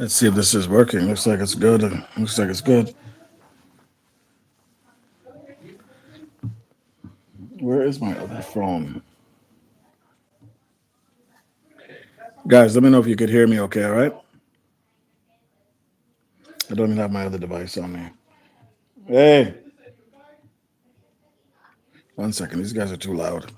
Let's see if this is working. Looks like it's good. Looks like it's good. Where is my other phone? Guys, let me know if you could hear me okay, all right? I don't even have my other device on me. Hey, 1 second. These guys are too loud.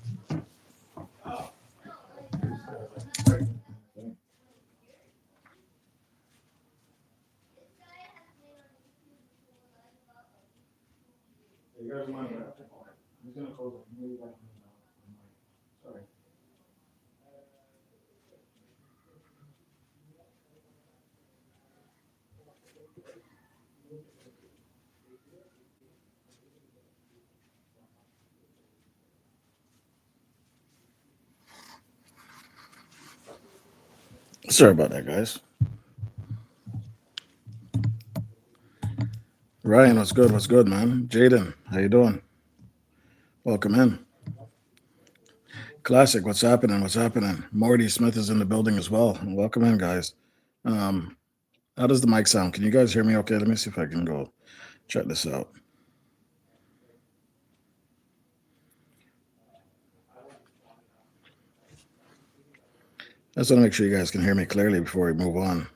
Sorry about that, guys. Ryan, what's good? What's good, man? Jaden, how you doing? Welcome in. Classic, what's happening? What's happening? Morty Smith is in the building as well. Welcome in, guys. Um, how does the mic sound? Can you guys hear me okay? Let me see if I can go check this out. I just want to make sure you guys can hear me clearly before we move on.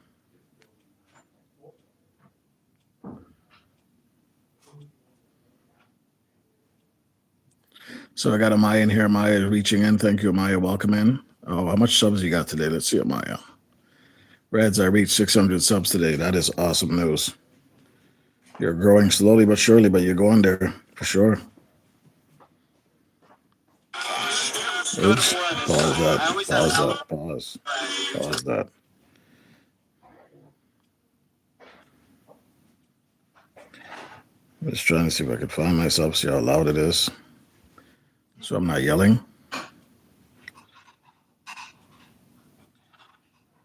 So I got Amaya in here. Amaya reaching in. Thank you, Amaya. Welcome in. Oh, how much subs you got today? Let's see, Amaya. Reds, I reached 600 subs today. That is awesome news. You're growing slowly but surely, but you're going there for sure. Oops. Pause that. Pause that. Pause. Pause that. Just trying to see if I can find myself, see how loud it is. So I'm not yelling.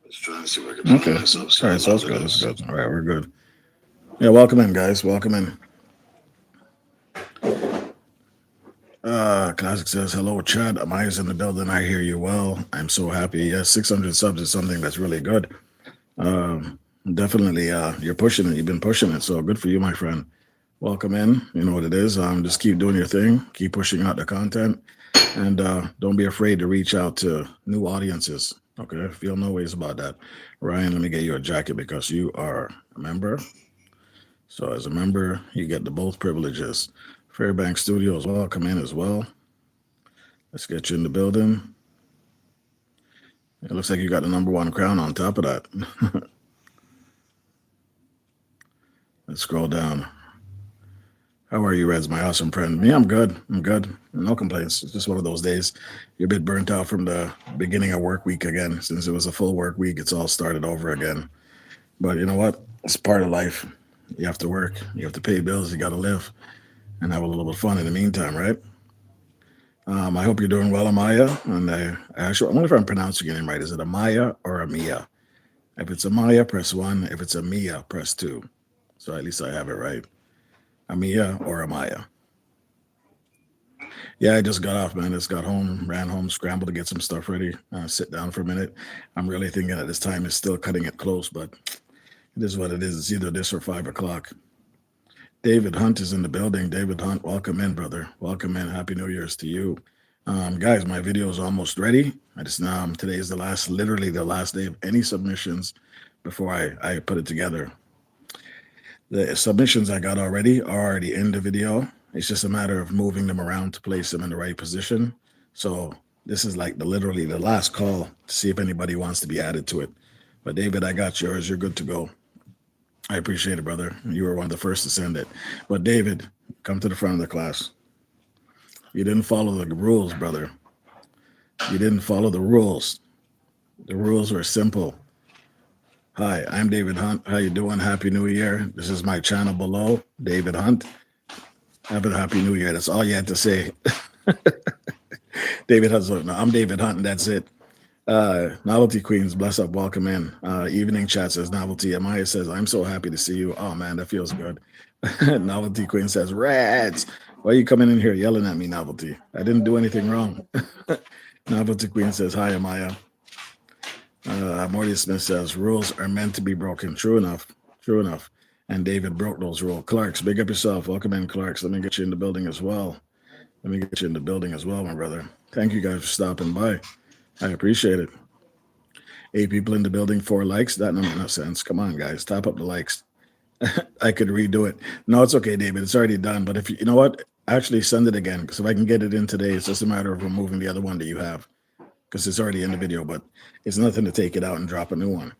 Just trying to see if I can find myself. All right, so that's good. That's good. All right, we're good. Yeah, welcome in, guys. Welcome in. Classic says, hello, Chad. Amaya's in the building. I hear you well. I'm so happy. Yes, 600 subs is something that's really good. Definitely, you're pushing it. You've been pushing it. So good for you, my friend. Welcome in. You know what it is. Just keep doing your thing. Keep pushing out the content. And don't be afraid to reach out to new audiences. Okay? Feel no ways about that. Ryan, let me get you a jacket because you are a member. So as a member, you get the both privileges. Fairbanks Studios, welcome in as well. Let's get you in the building. It looks like you got the #1 crown on top of that. Let's scroll down. How are you, Reds, my awesome friend? Yeah, I'm good. I'm good. No complaints. It's just one of those days. You're a bit burnt out from the beginning of work week again. Since it was a full work week, it's all started over again. But you know what? It's part of life. You have to work. You have to pay bills. You got to live and have a little bit of fun in the meantime, right? I hope you're doing well, Amaya. And I wonder if I'm pronouncing your name right. Is it Amaya or Amia? If it's Amaya, press 1. If it's Amia, press 2. So at least I have it right. Amia or Amaya. Yeah, I just got off, man. Just got home, ran home, scrambled to get some stuff ready, sit down for a minute. I'm really thinking at this time is still cutting it close, but it is what it is. It's either this or 5 o'clock. David Hunt is in the building. David Hunt, welcome in, brother. Welcome in. Happy New Year's to you. Guys, my video is almost ready. I just today is literally the last day of any submissions before I put it together. The submissions I got already are already in the video. It's just a matter of moving them around to place them in the right position. So this is like literally the last call to see if anybody wants to be added to it. But David, I got yours. You're good to go. I appreciate it, brother. You were one of the first to send it. But David, come to the front of the class. You didn't follow the rules, brother. You didn't follow the rules. The rules were simple. Hi, I'm David Hunt. How you doing? Happy New Year. This is my channel below, David Hunt. Have a happy New Year. That's all you had to say. David Hunt. No, I'm David Hunt, and that's it. Novelty Queens, bless up, welcome in. Evening chat says Novelty. Amaya says, I'm so happy to see you. Oh man, that feels good. Novelty Queen says, Rats. Why are you coming in here yelling at me, Novelty? I didn't do anything wrong. Novelty Queen says, hi, Amaya. Morty Smith says rules are meant to be broken. True enough. True enough. And David broke those rules. Clarks, big up yourself. Welcome in, Clarks. Let me get you in the building as well. Let me get you in the building as well, my brother. Thank you guys for stopping by. I appreciate it. 8 people in the building, 4 likes. That don't make no sense. Come on, guys. Top up the likes. I could redo it. No, it's okay, David. It's already done. But if you know what, actually send it again. Because if I can get it in today, it's just a matter of removing the other one that you have. Because it's already in the video, but it's nothing to take it out and drop a new one.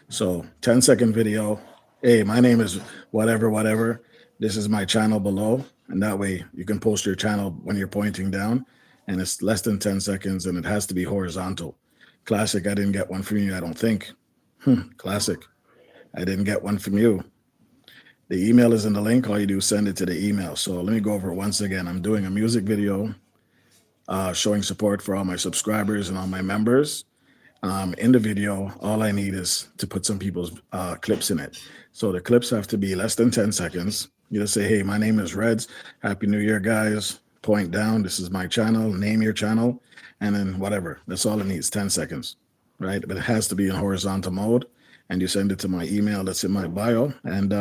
So 10-second video. Hey, my name is whatever, whatever. This is my channel below. And that way you can post your channel when you're pointing down. And it's less than 10 seconds and it has to be horizontal. Classic, I didn't get one from you, I don't think. Classic. I didn't get one from you. The email is in the link. All you do is send it to the email. So let me go over it once again. I'm doing a music video showing support for all my subscribers and all my members. In the video, all I need is to put some people's clips in it. So the clips have to be less than 10 seconds. You just say, hey, my name is Reds. Happy New Year, guys. Point down. This is my channel. Name your channel. And then whatever. That's all it needs, 10 seconds, right? But it has to be in horizontal mode. And you send it to my email that's in my bio, and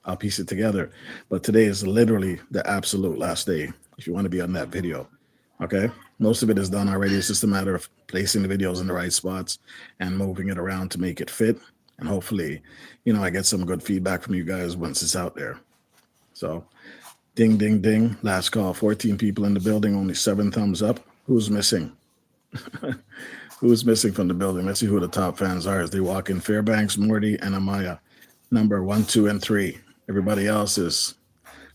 I'll piece it together. But today is literally the absolute last day if you want to be on that video. Okay, most of it is done already. It's just a matter of placing the videos in the right spots and moving it around to make it fit. And hopefully, I get some good feedback from you guys once it's out there. So ding, ding, ding. Last call. 14 people in the building, only 7 thumbs up. Who's missing? Who's missing from the building? Let's see who the top fans are as they walk in. Fairbanks, Morty, and Amaya. Number 1, 2, and 3. Everybody else is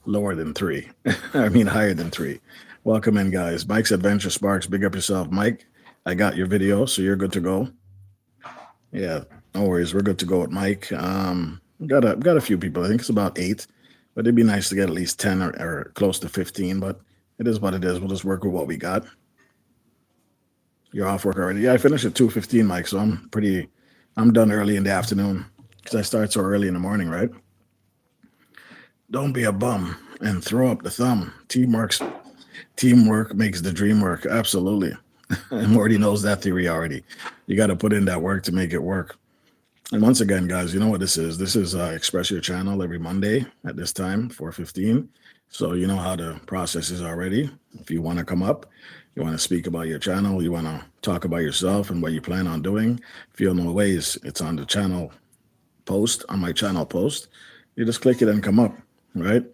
lower than 3. I mean, higher than 3. Welcome in, guys. Mike's Adventure Sparks. Big up yourself, Mike. I got your video, so you're good to go. Yeah, no worries. We're good to go with Mike. Got a few people. I think it's about 8, but it'd be nice to get at least 10 or close to 15. But it is what it is. We'll just work with what we got. You're off work already. Yeah, I finished at 2:15, Mike. So I'm done early in the afternoon because I start so early in the morning, right? Don't be a bum and throw up the thumb. Teamwork makes the dream work. Absolutely. And Morty knows that theory already. You got to put in that work to make it work. And once again, guys, you know what this is. This is Express Your Channel every Monday at this time, 4:15. So you know how the process is already. If you want to come up, you want to speak about your channel, you want to talk about yourself and what you plan on doing, feel no ways, it's on the channel post, on my channel post. You just click it and come up, right?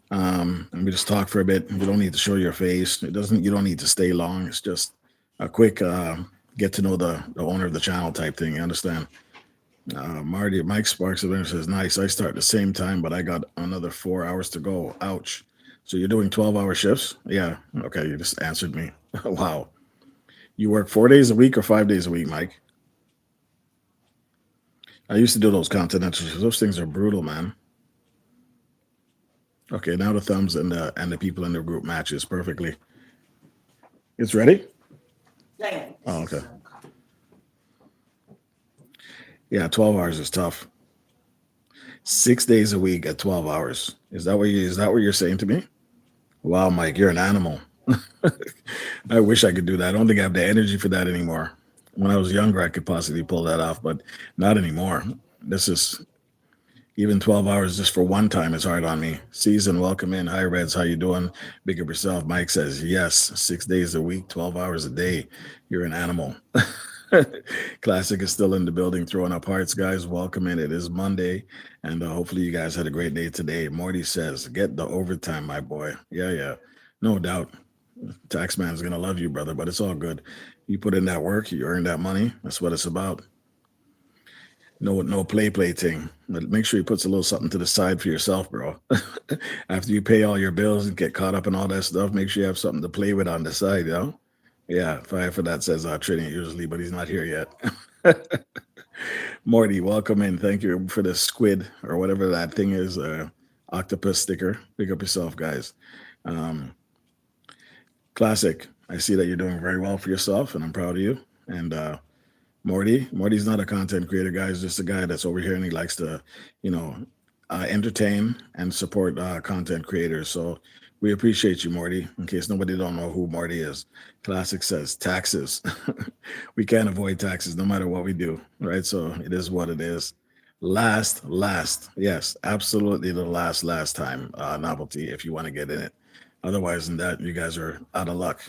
And we just talk for a bit. You don't need to show your face. You don't need to stay long. It's just a quick get to know the owner of the channel type thing. You understand? Mike Sparks Adventure says, nice. I start the same time, but I got another 4 hours to go. Ouch. So you're doing 12-hour shifts? Yeah. Okay. You just answered me. Wow. You work 4 days a week or 5 days a week, Mike? I used to do those continental shifts. Those things are brutal, man. Okay. Now the thumbs and the people in the group matches perfectly. It's ready? Yeah. Oh, okay. Yeah, 12 hours is tough. 6 days a week at 12 hours. Is that what you're saying to me? Wow, Mike, you're an animal. I wish I could do that. I don't think I have the energy for that anymore. When I was younger, I could possibly pull that off, but not anymore. This is even 12 hours just for one time is hard on me. Season, welcome in. Hi, Reds. How you doing? Big up yourself. Mike says, yes, 6 days a week, 12 hours a day. You're an animal. Classic is still in the building throwing up hearts, guys. Welcome in. It is Monday, and hopefully you guys had a great day today. Morty says, get the overtime, my boy. Yeah. No doubt. Taxman's going to love you, brother, but it's all good. You put in that work, you earn that money. That's what it's about. No play thing. But make sure you put a little something to the side for yourself, bro. After you pay all your bills and get caught up in all that stuff, make sure you have something to play with on the side, Yeah, Fire for that says Trinity usually, but he's not here yet. Morty, welcome in. Thank you for the squid or whatever that thing is, octopus sticker. Pick up yourself, guys. Classic. I see that you're doing very well for yourself, and I'm proud of you. And Morty's not a content creator, guys. Just a guy that's over here, and he likes to, entertain and support content creators. So We appreciate you, Morty. In case nobody don't know who Morty is, Classic says taxes. We can't avoid taxes no matter what we do, right? So it is what it is. Last, yes, absolutely the last time novelty if you want to get in it. Otherwise than that, you guys are out of luck.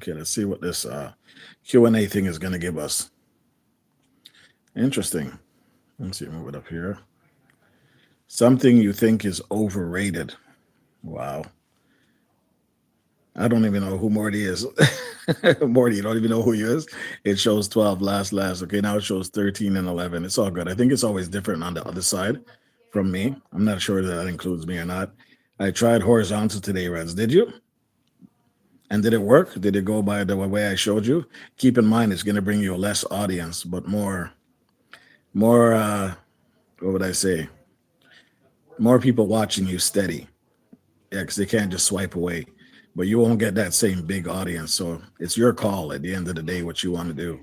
Okay, let's see what this Q&A thing is going to give us. Interesting. Let's see, move it up here. Something you think is overrated. Wow. I don't even know who Morty is. Morty, you don't even know who he is. It shows 12 last. Okay, now it shows 13 and 11. It's all good. I think it's always different on the other side from me. I'm not sure that includes me or not. I tried horizontal today, Reds. Did you? And did it work? Did it go by the way I showed you? Keep in mind, it's going to bring you a less audience, but more, what would I say? More people watching you steady. Yeah, because they can't just swipe away. But you won't get that same big audience. So it's your call at the end of the day what you want to do,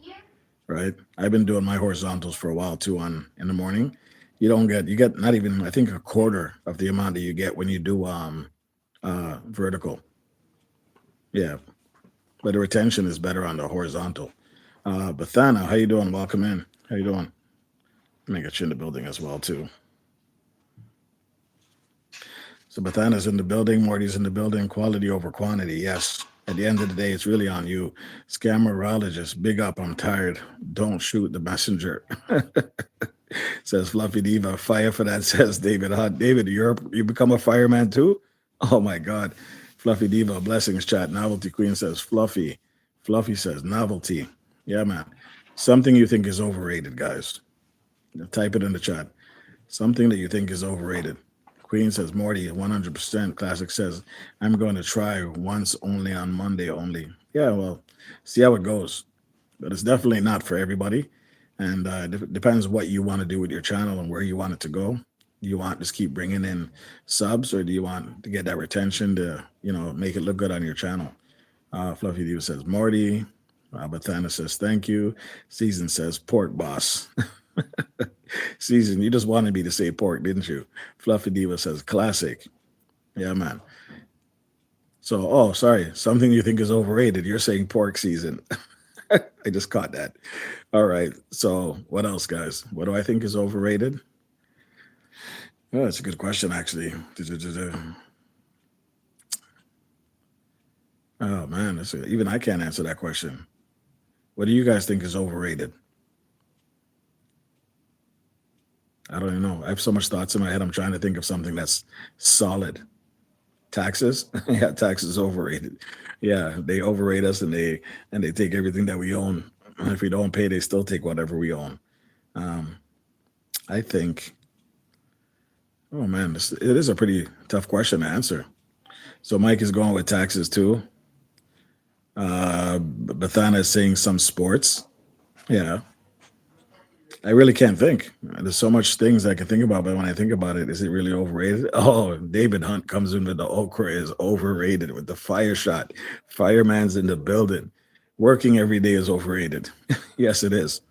right? I've been doing my horizontals for a while too in the morning. You get not even, I think, a quarter of the amount that you get when you do vertical. Yeah, but the retention is better on the horizontal. Bethana, how you doing? Welcome in. How you doing? Let me get you in the building as well too. So Bethana's in the building, Morty's in the building, quality over quantity. Yes. At the end of the day, it's really on you. Scammerologist, big up, I'm tired. Don't shoot the messenger. Says Fluffy Diva, fire for that, says David Hunt. David, you become a fireman too? Oh my God. Fluffy Diva, blessings chat. Novelty Queen says Fluffy. Fluffy says novelty. Yeah, man. Something you think is overrated, guys. Type it in the chat. Something that you think is overrated. Queen says Morty, 100%. Classic says, I'm going to try once only on Monday only. Yeah, well, see how it goes. But it's definitely not for everybody. And it depends what you want to do with your channel and where you want it to go. Do you want to just keep bringing in subs, or do you want to get that retention to, make it look good on your channel? Fluffy Diva says Morty. Bethana says thank you. Season says pork boss. Season, you just wanted me to say pork, didn't you? Fluffy Diva says classic. Yeah, man. So, sorry. Something you think is overrated. You're saying pork, Season. I just caught that. All right. So what else, guys? What do I think is overrated? Oh, that's a good question, actually. Oh, man. Even I can't answer that question. What do you guys think is overrated? I don't even know. I have so much thoughts in my head. I'm trying to think of something that's solid. Taxes? Yeah, taxes overrated. Yeah, they overrate us and they take everything that we own. And if we don't pay, they still take whatever we own. I think, oh man, it is a pretty tough question to answer. So Mike is going with taxes too. Bethana is saying some sports. Yeah. I really can't think. There's so much things I can think about, but when I think about it, is it really overrated? Oh, David Hunt comes in with the okra is overrated with the fire shot. Fireman's in the building. Working every day is overrated. Yes, it is.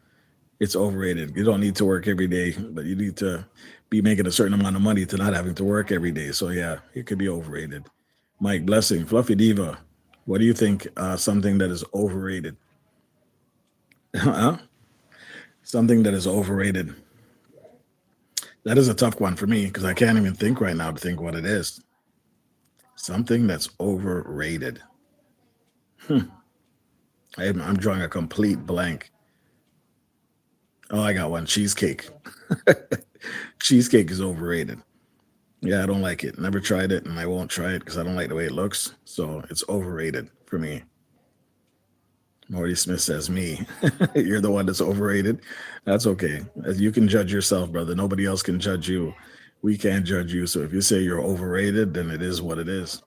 It's overrated. You don't need to work every day, but you need to be making a certain amount of money to not having to work every day. So yeah, it could be overrated. Mike, blessing. Fluffy Diva, what do you think something that is overrated? Huh? Something that is overrated. That is a tough one for me because I can't even think right now to think what it is. Something that's overrated. I'm drawing a complete blank. Oh, I got one. Cheesecake. Cheesecake is overrated. Yeah, I don't like it. Never tried it, and I won't try it because I don't like the way it looks. So it's overrated for me. Morty Smith says me. You're the one that's overrated. That's okay. You can judge yourself, brother. Nobody else can judge you. We can't judge you. So if you say you're overrated, then it is what it is.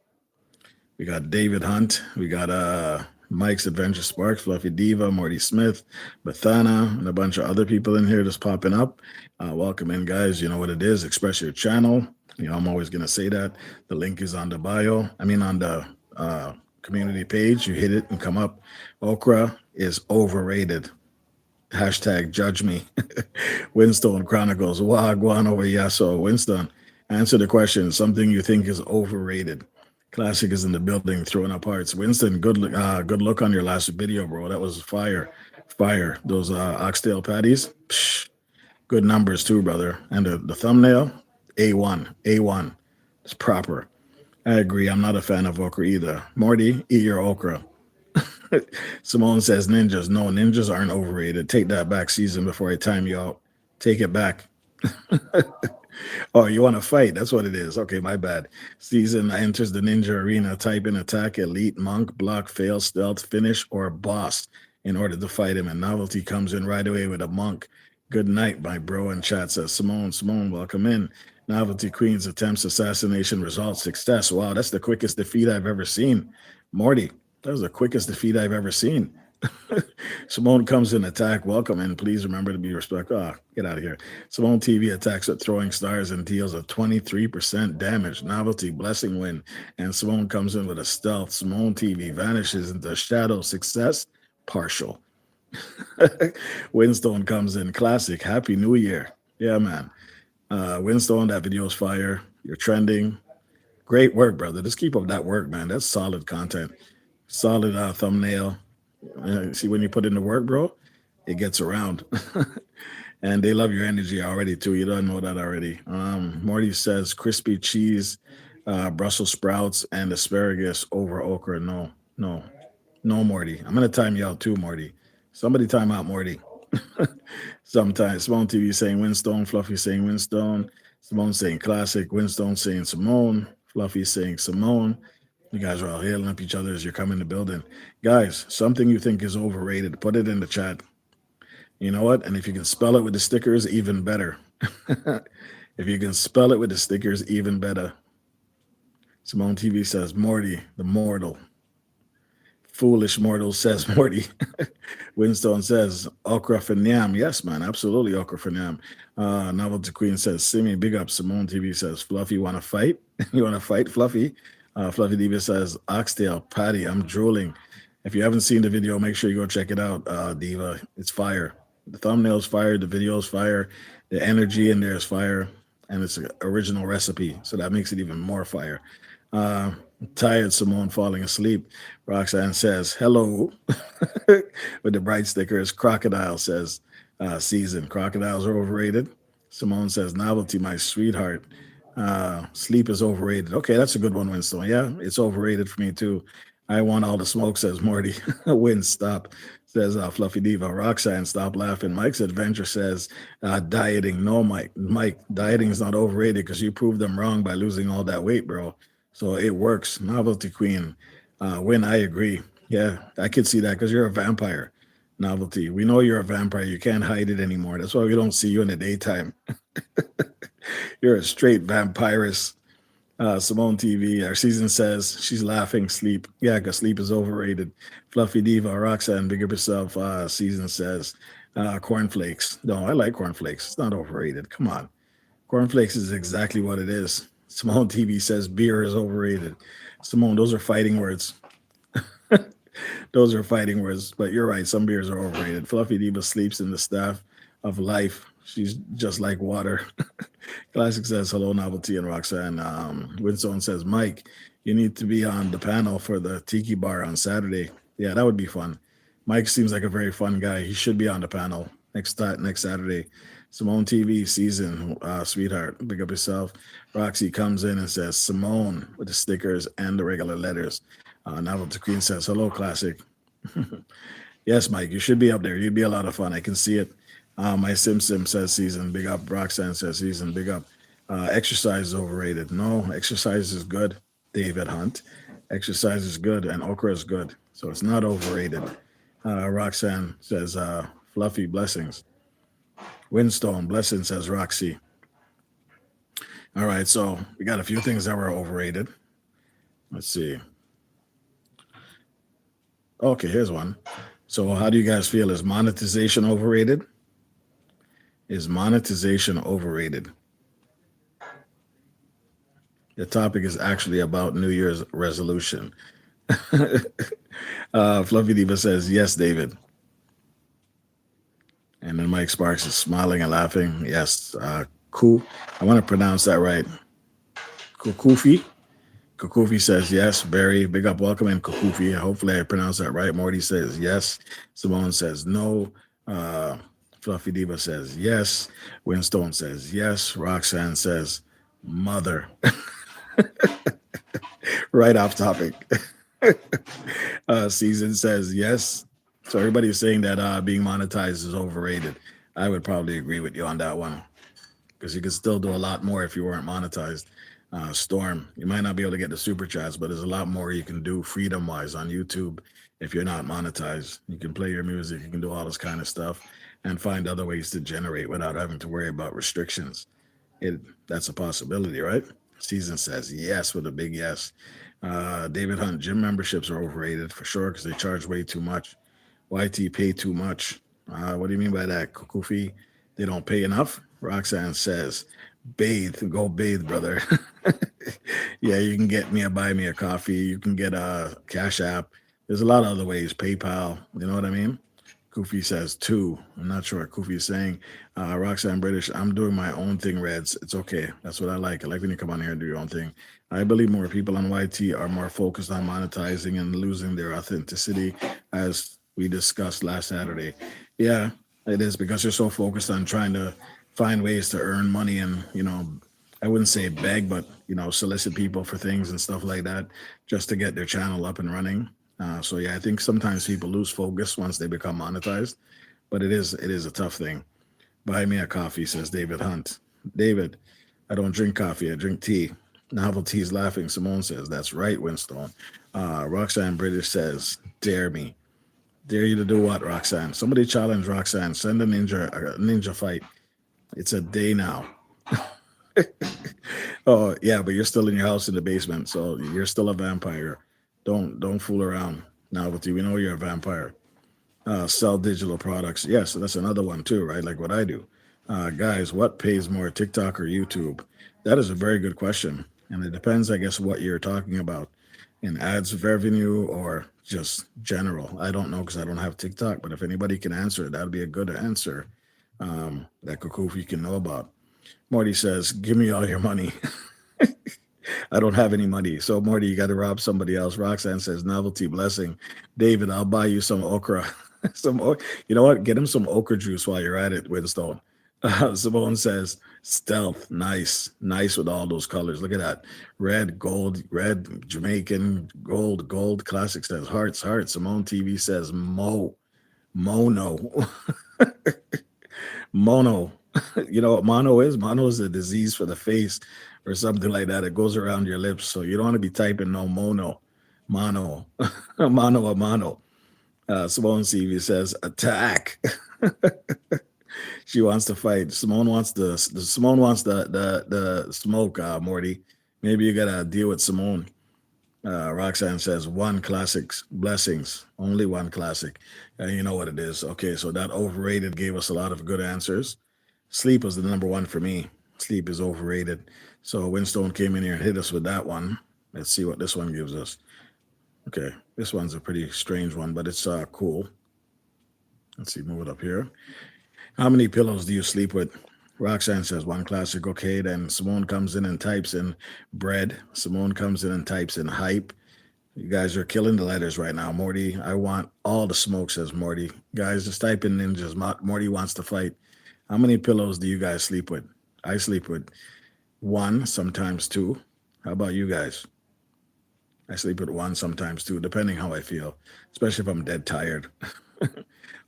We got David Hunt. We got Mike's Adventure Sparks, Fluffy Diva, Morty Smith, Bethana, and a bunch of other people in here just popping up. Welcome in, guys. You know what it is. Express your channel. I'm always going to say that. The link is on the bio. On the community page. You hit it and come up. Okra is overrated. Hashtag judge me. Winstone Chronicles. Wagwan over Yaso. Winston, answer the question. Something you think is overrated. Classic is in the building, throwing up hearts. Winston, good look on your last video, bro. That was fire, fire. Those oxtail patties, psh, good numbers too, brother. And the thumbnail, A1, A1. It's proper. I agree. I'm not a fan of okra either. Morty, eat your okra. Simone says ninjas. No, ninjas aren't overrated. Take that back, season, before I time you out. Take it back. Oh, you want to fight? That's what it is. Okay, my bad. Season enters the ninja arena. Type in attack, elite, monk, block, fail, stealth, finish, or boss in order to fight him. And novelty comes in right away with a monk. Good night, my bro. In chat says Simone. Simone, welcome in. Novelty Queen's attempts assassination results success. Wow, that's the quickest defeat I've ever seen. Morty, that was the quickest defeat I've ever seen. Simone comes in attack. Welcome, and please remember to be respectful. Ah, get out of here. Simone TV attacks at throwing stars and deals a 23% damage. Novelty blessing win, and Simone comes in with a stealth. Simone TV vanishes into shadow. Success partial. Winstone comes in classic. Happy New Year. Yeah, man. Winstone, that video's fire. You're trending. Great work, brother. Just keep up that work, man. That's solid content. Solid thumbnail. See, when you put in the work, bro, it gets around. And they love your energy already, too. You don't know that already. Morty says crispy cheese, Brussels sprouts, and asparagus over okra. No, no, no, Morty. I'm going to time you out, too, Morty. Somebody time out, Morty. Sometimes Simone TV saying Winstone, Fluffy saying Winstone, Simone saying classic, Winstone saying Simone, Fluffy saying Simone. You guys are all hailing up each other as you're coming to the building. Guys, something you think is overrated, put it in the chat. You know what? And if you can spell it with the stickers, even better. If you can spell it with the stickers, even better. Simone TV says Morty, the mortal. Foolish mortal says Morty. Winstone says okra for Nyam. Yes, man, absolutely okra for Nyam. Novelty Queen says Simi, big up. Simone TV says Fluffy, want to fight? You want to fight, Fluffy? Fluffy Diva says oxtail patty. I'm drooling. If you haven't seen the video, make sure you go check it out, Diva. It's fire. The thumbnail's fire. The video's fire. The energy in there is fire. And it's an original recipe, so that makes it even more fire. Tired Simone falling asleep. Roxanne says, hello, with the bright stickers. Crocodile says, season. Crocodiles are overrated. Simone says, novelty, my sweetheart. Sleep is overrated. Okay, that's a good one, Winston. Yeah, it's overrated for me, too. I want all the smoke, says Morty. Win, stop, says Fluffy Diva. Roxanne, stop laughing. Mike's Adventure says, dieting. No, Mike, dieting is not overrated because you proved them wrong by losing all that weight, bro. So it works. Novelty Queen. Win, I agree. Yeah, I could see that because you're a vampire. Novelty. We know you're a vampire. You can't hide it anymore. That's why we don't see you in the daytime. You're a straight vampirist. Simone TV, our season says she's laughing. Sleep. Yeah, because sleep is overrated. Fluffy Diva, Roxanne, big up yourself. Season says cornflakes. No, I like cornflakes. It's not overrated. Come on. Cornflakes is exactly what it is. Simone TV says beer is overrated. Simone, those are fighting words. Those are fighting words, but you're right. Some beers are overrated. Fluffy Diva sleeps in the staff of life. She's just like water. Classic says hello, Novelty and Roxanne. Winstone says, Mike, you need to be on the panel for the Tiki Bar on Saturday. Yeah, that would be fun. Mike seems like a very fun guy. He should be on the panel next Saturday. Simone TV season, sweetheart, big up yourself. Roxy comes in and says Simone with the stickers and the regular letters. Novelty Queen says hello, Classic. Yes, Mike, you should be up there. You'd be a lot of fun. I can see it. My Sim says season, big up. Roxanne says season, big up. Exercise is overrated. No, exercise is good, David Hunt. Exercise is good and okra is good. So it's not overrated. Roxanne says fluffy blessings. Winstone, blessing, says Roxy. All right, so we got a few things that were overrated. Let's see. Okay, here's one. So how do you guys feel? Is monetization overrated? Is monetization overrated? The topic is actually about New Year's resolution. Fluffy Diva says, yes, David. And then Mike Sparks is smiling and laughing. Yes, cool. I want to pronounce that right. Kufi. Kukufi says yes. Barry, big up, welcome in, Kukufi. Hopefully I pronounced that right. Morty says yes. Simone says no. Uh, Fluffy Diva says yes. Winstone says yes. Roxanne says mother. Right off topic. Season says yes. So everybody's saying that being monetized is overrated. I would probably agree with you on that one because you could still do a lot more if you weren't monetized. Storm, you might not be able to get the super chats, but there's a lot more you can do freedom wise on YouTube if you're not monetized. You can play your music, you can do all this kind of stuff and find other ways to generate without having to worry about restrictions. That's a possibility, right? Season says yes with a big yes. David Hunt, gym memberships are overrated for sure because they charge way too much. YT pay too much. What do you mean by that, Kukufi? They don't pay enough? Roxanne says, bathe, go bathe, brother. Yeah, you can get me a buy me a coffee. You can get a Cash App. There's a lot of other ways. PayPal. You know what I mean? Kofi says two. I'm not sure what Kofi is saying. Roxanne British, I'm doing my own thing, Reds. It's okay. That's what I like. I like when you come on here and do your own thing. I believe more people on YT are more focused on monetizing and losing their authenticity, as we discussed last Saturday. Yeah, it is because you're so focused on trying to find ways to earn money and, I wouldn't say beg, but, solicit people for things and stuff like that just to get their channel up and running. So yeah, I think sometimes people lose focus once they become monetized, but it is a tough thing. Buy me a coffee, says David Hunt. David, I don't drink coffee, I drink tea. Novelty's laughing. Simone says, that's right, Winstone. Roxanne British says, dare me. Dare you to do what, Roxanne? Somebody challenge Roxanne. Send a ninja fight. It's a day now. Oh yeah, but you're still in your house in the basement, so you're still a vampire. Don't fool around. Novelty, we know you're a vampire. Sell digital products. Yes, that's another one too, right? Like what I do. Guys, what pays more, TikTok or YouTube? That is a very good question. And it depends, I guess, what you're talking about in ads revenue or just general. I don't know because I don't have TikTok, but if anybody can answer it, that'd be a good answer that Kukufi can know about. Morty says, give me all your money. I don't have any money. So, Morty, you got to rob somebody else. Roxanne says, novelty blessing. David, I'll buy you some okra. You know what? Get him some okra juice while you're at it, Winstone. Simone says, stealth. Nice. Nice with all those colors. Look at that. Red, gold, red, Jamaican, gold, gold. Classic says, hearts, hearts. Simone TV says, mono. Mono. You know what mono is? Mono is a disease for the face or something like that. It goes around your lips. So you don't want to be typing no mono. Mono. Mono a mono. Simone CV says attack. She wants to fight. Simone wants the smoke, Morty. Maybe you gotta deal with Simone. Roxanne says one classics blessings, only one classic. And you know what it is. Okay, so that overrated gave us a lot of good answers. Sleep was the number one for me. Sleep is overrated. So Winstone came in here and hit us with that one. Let's see what this one gives us. Okay, this one's a pretty strange one, but it's cool. Let's see, move it up here. How many pillows do you sleep with? Roxanne says one classic. Okay, then Simone comes in and types in bread. Simone comes in and types in hype. You guys are killing the letters right now. Morty, I want all the smoke, says Morty. Guys, just type in ninjas. Morty wants to fight. How many pillows do you guys sleep with? I sleep with one, sometimes two. How about you guys? I sleep with one, sometimes two, depending how I feel, especially if I'm dead tired.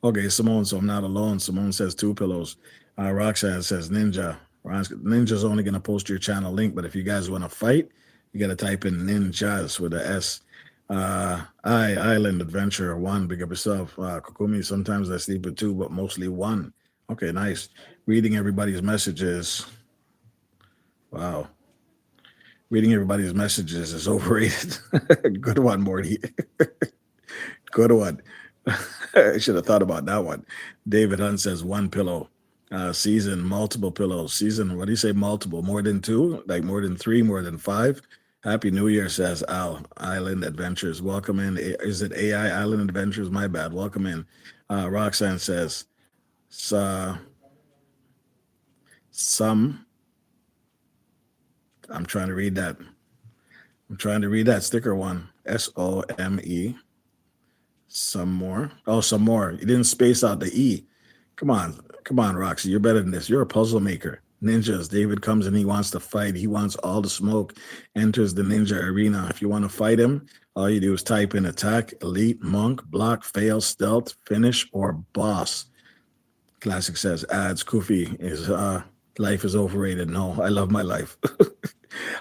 Okay, Simone, so I'm not alone. Simone says two pillows. Roxanne says ninja. Ninja's only going to post your channel link, but if you guys want to fight, you got to type in ninjas with a S. Island Adventure, one, big up yourself. Kukumi, sometimes I sleep with two, but mostly one. Okay, nice. Reading everybody's messages. Wow. Reading everybody's messages is overrated. Good one, Morty. Good one. I should have thought about that one. David Hunt says one pillow. Season, multiple pillows. Season, what do you say, multiple? More than two? Like more than three, more than five? Happy New Year, says Al. Island Adventures. Welcome in. Is it AI Island Adventures? My bad. Welcome in. Roxanne says, some, I'm trying to read that. I'm trying to read that sticker one. SOME. Some more. Oh, some more. You didn't space out the E. Come on. Come on, Roxy. You're better than this. You're a puzzle maker. Ninjas. David comes and he wants to fight. He wants all the smoke. Enters the ninja arena. If you want to fight him, all you do is type in attack, elite, monk, block, fail, stealth, finish, or boss. Classic says ads. Kufi is life is overrated. No, I love my life.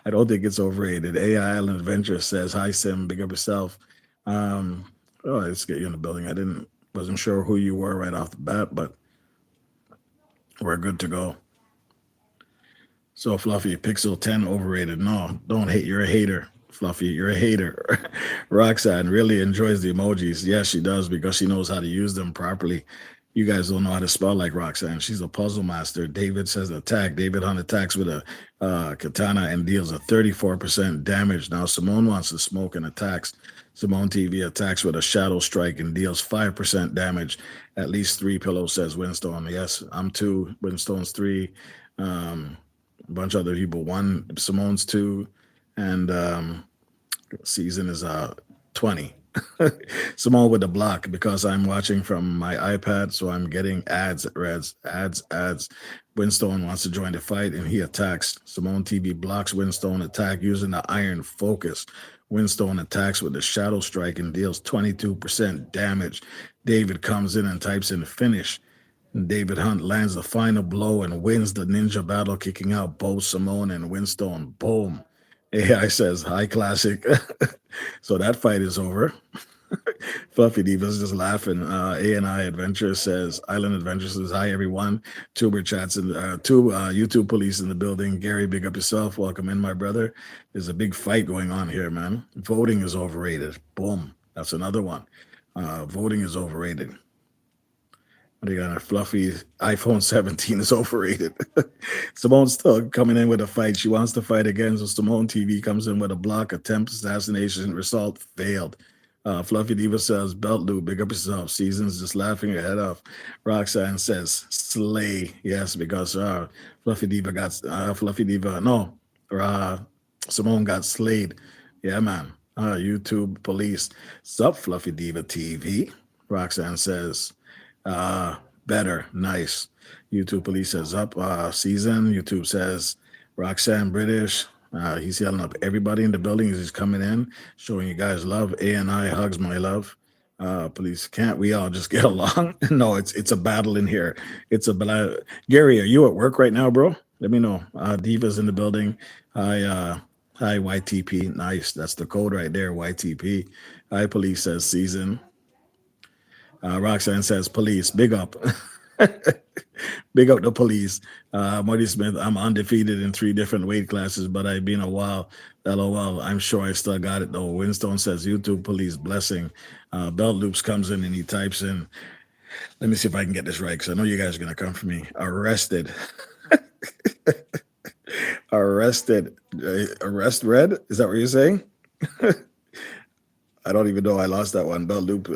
I don't think it's overrated. AI Island Adventure says, hi Sim, big up yourself. Oh, let's get you in the building. Wasn't sure who you were right off the bat, but we're good to go. So Fluffy, Pixel 10 overrated. No, don't hate. You're a hater. Fluffy, you're a hater. Roxanne really enjoys the emojis. Yes, she does because she knows how to use them properly. You guys don't know how to spell like Roxanne. She's a puzzle master. David says attack. David Hunt attacks with a katana and deals a 34% damage. Now Simone wants to smoke and attacks. Simone TV attacks with a shadow strike and deals 5% damage. At least 3 pillows, says Winstone. Yes, I'm 2. Winstone's 3. A bunch of other people. 1. Simone's 2. And season is 20. Simone with the block because I'm watching from my iPad, so I'm getting ads at Reds. Ads. Winstone wants to join the fight and he attacks. Simone TV blocks Winstone attack using the iron focus. Winstone attacks with the shadow strike and deals 22% damage. David comes in and types in finish. And David Hunt lands the final blow and wins the ninja battle, kicking out both Simone and Winstone. Boom. AI says, hi, classic. So that fight is over. Fluffy Diva's just laughing. A&I Adventure says, Island Adventure says, hi, everyone. Tuber chats and 2 YouTube police in the building. Gary, big up yourself. Welcome in, my brother. There's a big fight going on here, man. Voting is overrated. Boom. That's another one. Voting is overrated. What do you got? A Fluffy iPhone 17 is overrated. Simone's still coming in with a fight. She wants to fight again. So Simone TV comes in with a block, attempt assassination, result failed. Fluffy Diva says, belt loop, big up yourself. Season's just laughing her head off. Roxanne says, slay. Yes, because Fluffy Diva Simone got slayed. Yeah, man. YouTube police. Sup, Fluffy Diva TV. Roxanne says, better, nice. YouTube police says up. Season. YouTube says Roxanne British. He's yelling up everybody in the building as he's coming in, showing you guys love. A&I hugs my love. Police, can't we all just get along? No, it's a battle in here. It's a battle. Gary, are you at work right now, bro? Let me know. Diva's in the building. Hi, YTP. Nice. That's the code right there, YTP. Hi, police says season. Roxanne says police. Big up. Big up the police. Marty Smith, I'm undefeated in 3 different weight classes, but I've been a while. LOL. I'm sure I still got it though. Winstone says YouTube police blessing. Belt Loops comes in and he types in. Let me see if I can get this right because I know you guys are going to come for me. Arrested. Arrested. Arrest red? Is that what you're saying? I don't even know. I lost that one. Belt Loop.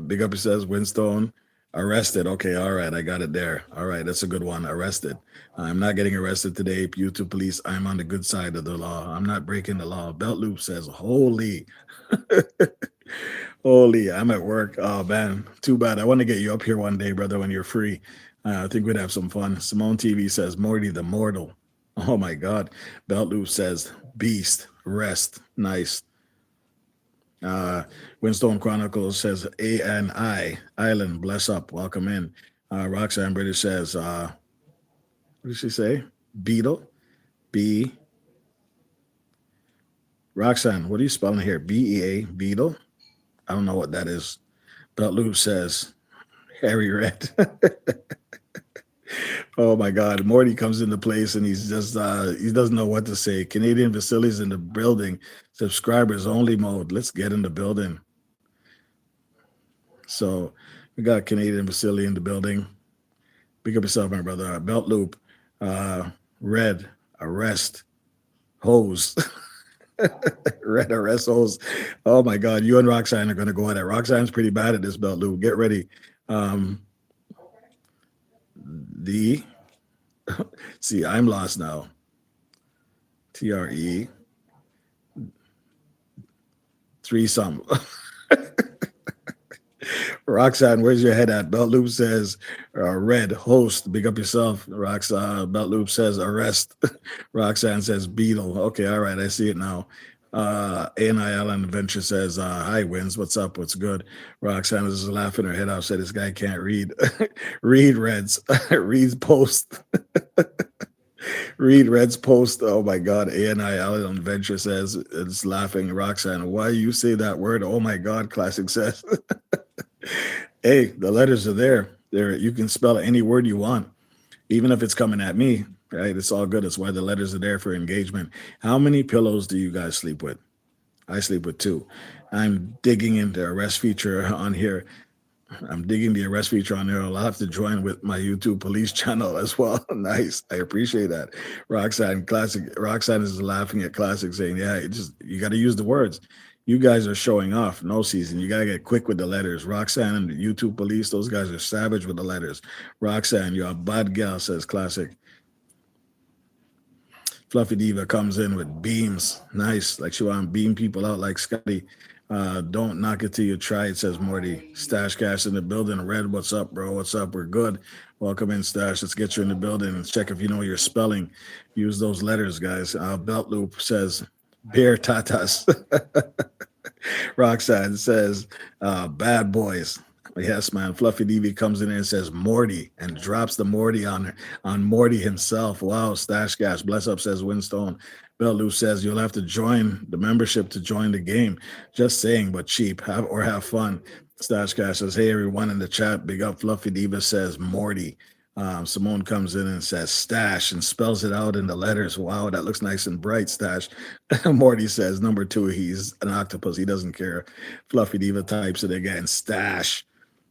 Big up, he says. Winstone. Arrested. Okay, all right. I got it there. All right, that's a good one. Arrested. I'm not getting arrested today. YouTube police, I'm on the good side of the law. I'm not breaking the law. Belt Loop says, holy. Holy, I'm at work. Oh, man. Too bad. I want to get you up here one day, brother, when you're free. I think we'd have some fun. Simone TV says, Morty the Mortal. Oh, my God. Belt Loop says, beast. Rest. Nice. Winstone Chronicles says ANI Island, bless up, welcome in. Roxanne British says, what did she say? Beetle, B. Roxanne, what are you spelling here? BEA, Beetle. I don't know what that is. Belt Loop says Harry Red. Oh my God, Morty comes into place and he's just he doesn't know what to say. Canadian Vasily's in the building. Subscribers only mode. Let's get in the building. So we got Canadian Vasily in the building. Big up yourself, my brother. Belt Loop, Red, arrest, hose. Red, arrest, hose. Oh my God, you and Roxanne are going to go at it. Roxanne's pretty bad at this, Belt Loop. Get ready. See, I'm lost now. TRE. threesome. Roxanne, where's your head at? Belt Loop says, red, host, big up yourself. Roxanne, Belt Loop says, arrest. Roxanne says, beetle. Okay, all right, I see it now. A&I Allen Adventure says, hi, Wins, what's up? What's good? Roxanne is laughing her head off, said, this guy can't read. Read Reds. Read post. Read Red's post. Oh my God. A&I Allen Adventure says, it's laughing. Roxanne, why you say that word? Oh my God, Classic says. Hey, the letters are there. There, you can spell any word you want, even if it's coming at me, right? It's all good. That's why the letters are there for engagement. How many pillows do you guys sleep with? I sleep with 2. I'm digging into arrest feature on here. I'm digging the arrest feature on there. I'll have to join with my YouTube police channel as well. Nice. I appreciate that. Roxanne is laughing at Classic saying, yeah, you got to use the words. You guys are showing off. No season. You got to get quick with the letters. Roxanne and the YouTube police, those guys are savage with the letters. Roxanne, you're a bad gal, says Classic. Fluffy Diva comes in with beams. Nice. Like she want to beam people out like Scotty. Don't knock it till you try it, says Morty. Stash Cash in the building. Red, what's up, bro? What's up? We're good. Welcome in, Stash. Let's get you in the building and check if you know your spelling. Use those letters, guys. Belt Loop says, beer tatas. Roxanne says, bad boys. Yes, man. Fluffy DV comes in and says Morty and drops the Morty on Morty himself. Wow, Stash Cash. Bless up, says Winstone. Bell Lou says you'll have to join the membership to join the game. Just saying, but cheap. Have fun. Stash Cash says, hey, everyone in the chat. Big up. Fluffy Diva says Morty. Simone comes in and says Stash and spells it out in the letters. Wow, that looks nice and bright, Stash. Morty says number 2, he's an octopus. He doesn't care. Fluffy Diva types it again. Stash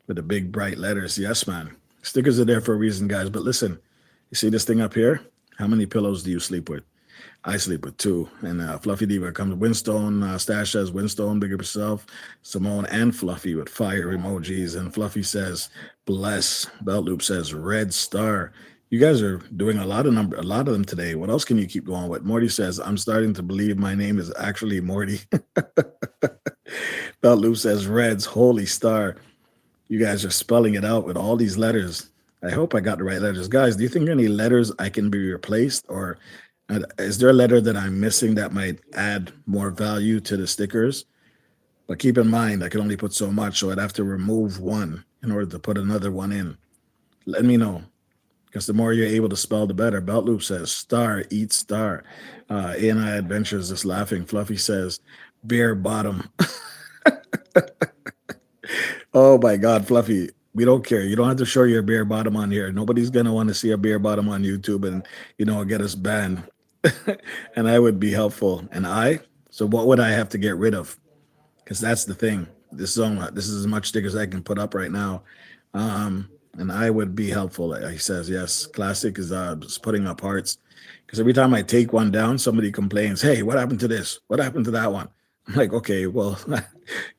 with the big bright letters. Yes, man. Stickers are there for a reason, guys. But listen, you see this thing up here? How many pillows do you sleep with? I sleep with 2. And Fluffy Diva comes. Winstone, Stash says, Winstone, big up yourself. Simone and Fluffy with fire emojis. And Fluffy says, bless. Belt Loop says, red star. You guys are doing a lot of them today. What else can you keep going with? Morty says, I'm starting to believe my name is actually Morty. Belt Loop says, Reds, holy star. You guys are spelling it out with all these letters. I hope I got the right letters. Guys, do you think any letters I can be replaced? Or is there a letter that I'm missing that might add more value to the stickers? But keep in mind, I can only put so much, so I'd have to remove one in order to put another one in. Let me know, because the more you're able to spell, the better. Belt Loop says, star, eat star. A&I Adventures is laughing. Fluffy says, bare bottom. Oh my God, Fluffy, we don't care. You don't have to show your bare bottom on here. Nobody's going to want to see a bare bottom on YouTube and, get us banned. And I would be helpful. So what would I have to get rid of? Because that's the thing. This is as much stickers I can put up right now. And I would be helpful. He says, yes, Classic is just putting up hearts. Because every time I take one down, somebody complains, hey, what happened to this? What happened to that one? I'm like, okay, well,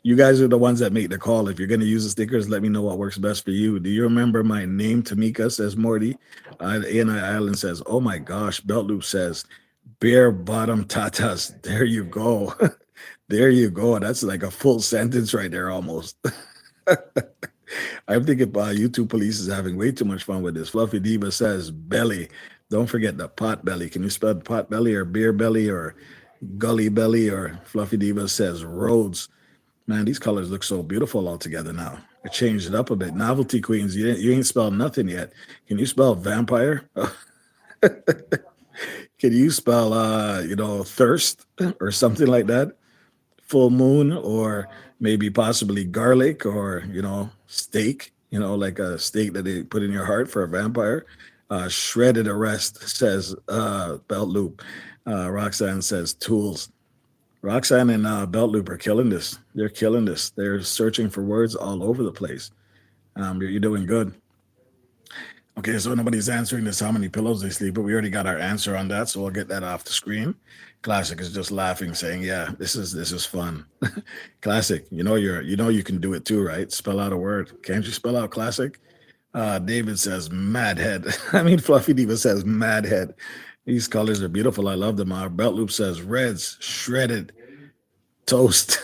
you guys are the ones that make the call. If you're going to use the stickers, let me know what works best for you. Do you remember my name, Tamika, says Morty? A&I Island says, oh my gosh. Belt Loop says, bare bottom tatas. There you go. There you go. That's like a full sentence right there almost. I'm thinking YouTube police is having way too much fun with this. Fluffy Diva says belly. Don't forget the pot belly. Can you spell pot belly or beer belly or gully belly? Or Fluffy Diva says roads. Man, these colors look so beautiful all together now. I changed it up a bit. Novelty Queens, you ain't spelled nothing yet. Can you spell vampire? Can you spell thirst or something like that? Full moon, or maybe possibly garlic, or steak, like a steak that they put in your heart for a vampire. Shredded arrest, says Belt Loop. Roxanne says tools. Roxanne and Belt Loop are killing this. They're killing this. They're searching for words all over the place. You're doing good. Okay, so nobody's answering this, how many pillows they sleep, but we already got our answer on that, so we'll get that off the screen. Classic is just laughing, saying, yeah, this is fun. Classic, you can do it too, right? Spell out a word. Can't you spell out Classic? David says madhead. Fluffy Diva says madhead. These colors are beautiful. I love them. Belt Loop says reds, shredded, toast.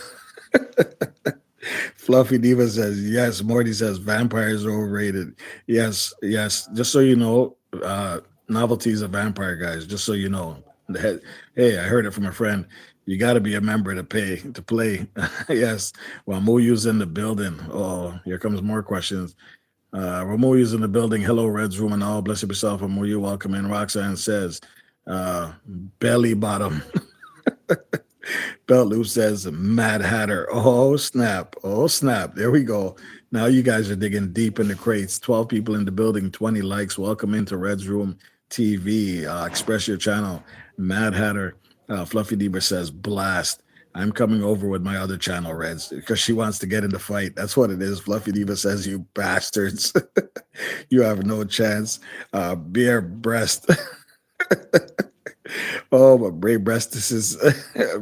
Fluffy Diva says yes. Morty says vampires are overrated. Yes, yes. Just so you know, novelty's a vampire, guys. Just so you know. Hey, I heard it from a friend. You got to be a member to pay to play. Yes. Well, Muyu's in the building. Oh, here comes more questions. Ramoyu's in the building. Hello, Reds Room and all. Bless yourself. Ramoyu, welcome in. Roxanne says, uh, belly bottom. Belt Loop says Mad Hatter. Oh snap. Oh snap. There we go. Now you guys are digging deep in the crates. 12 people in the building, 20 likes. Welcome into Red's Room TV. Express your channel. Mad Hatter. Fluffy Diva says blast. I'm coming over with my other channel, Reds, because she wants to get in the fight. That's what it is. Fluffy Diva says, you bastards. You have no chance. Beer breast. Oh, but brave breast, this is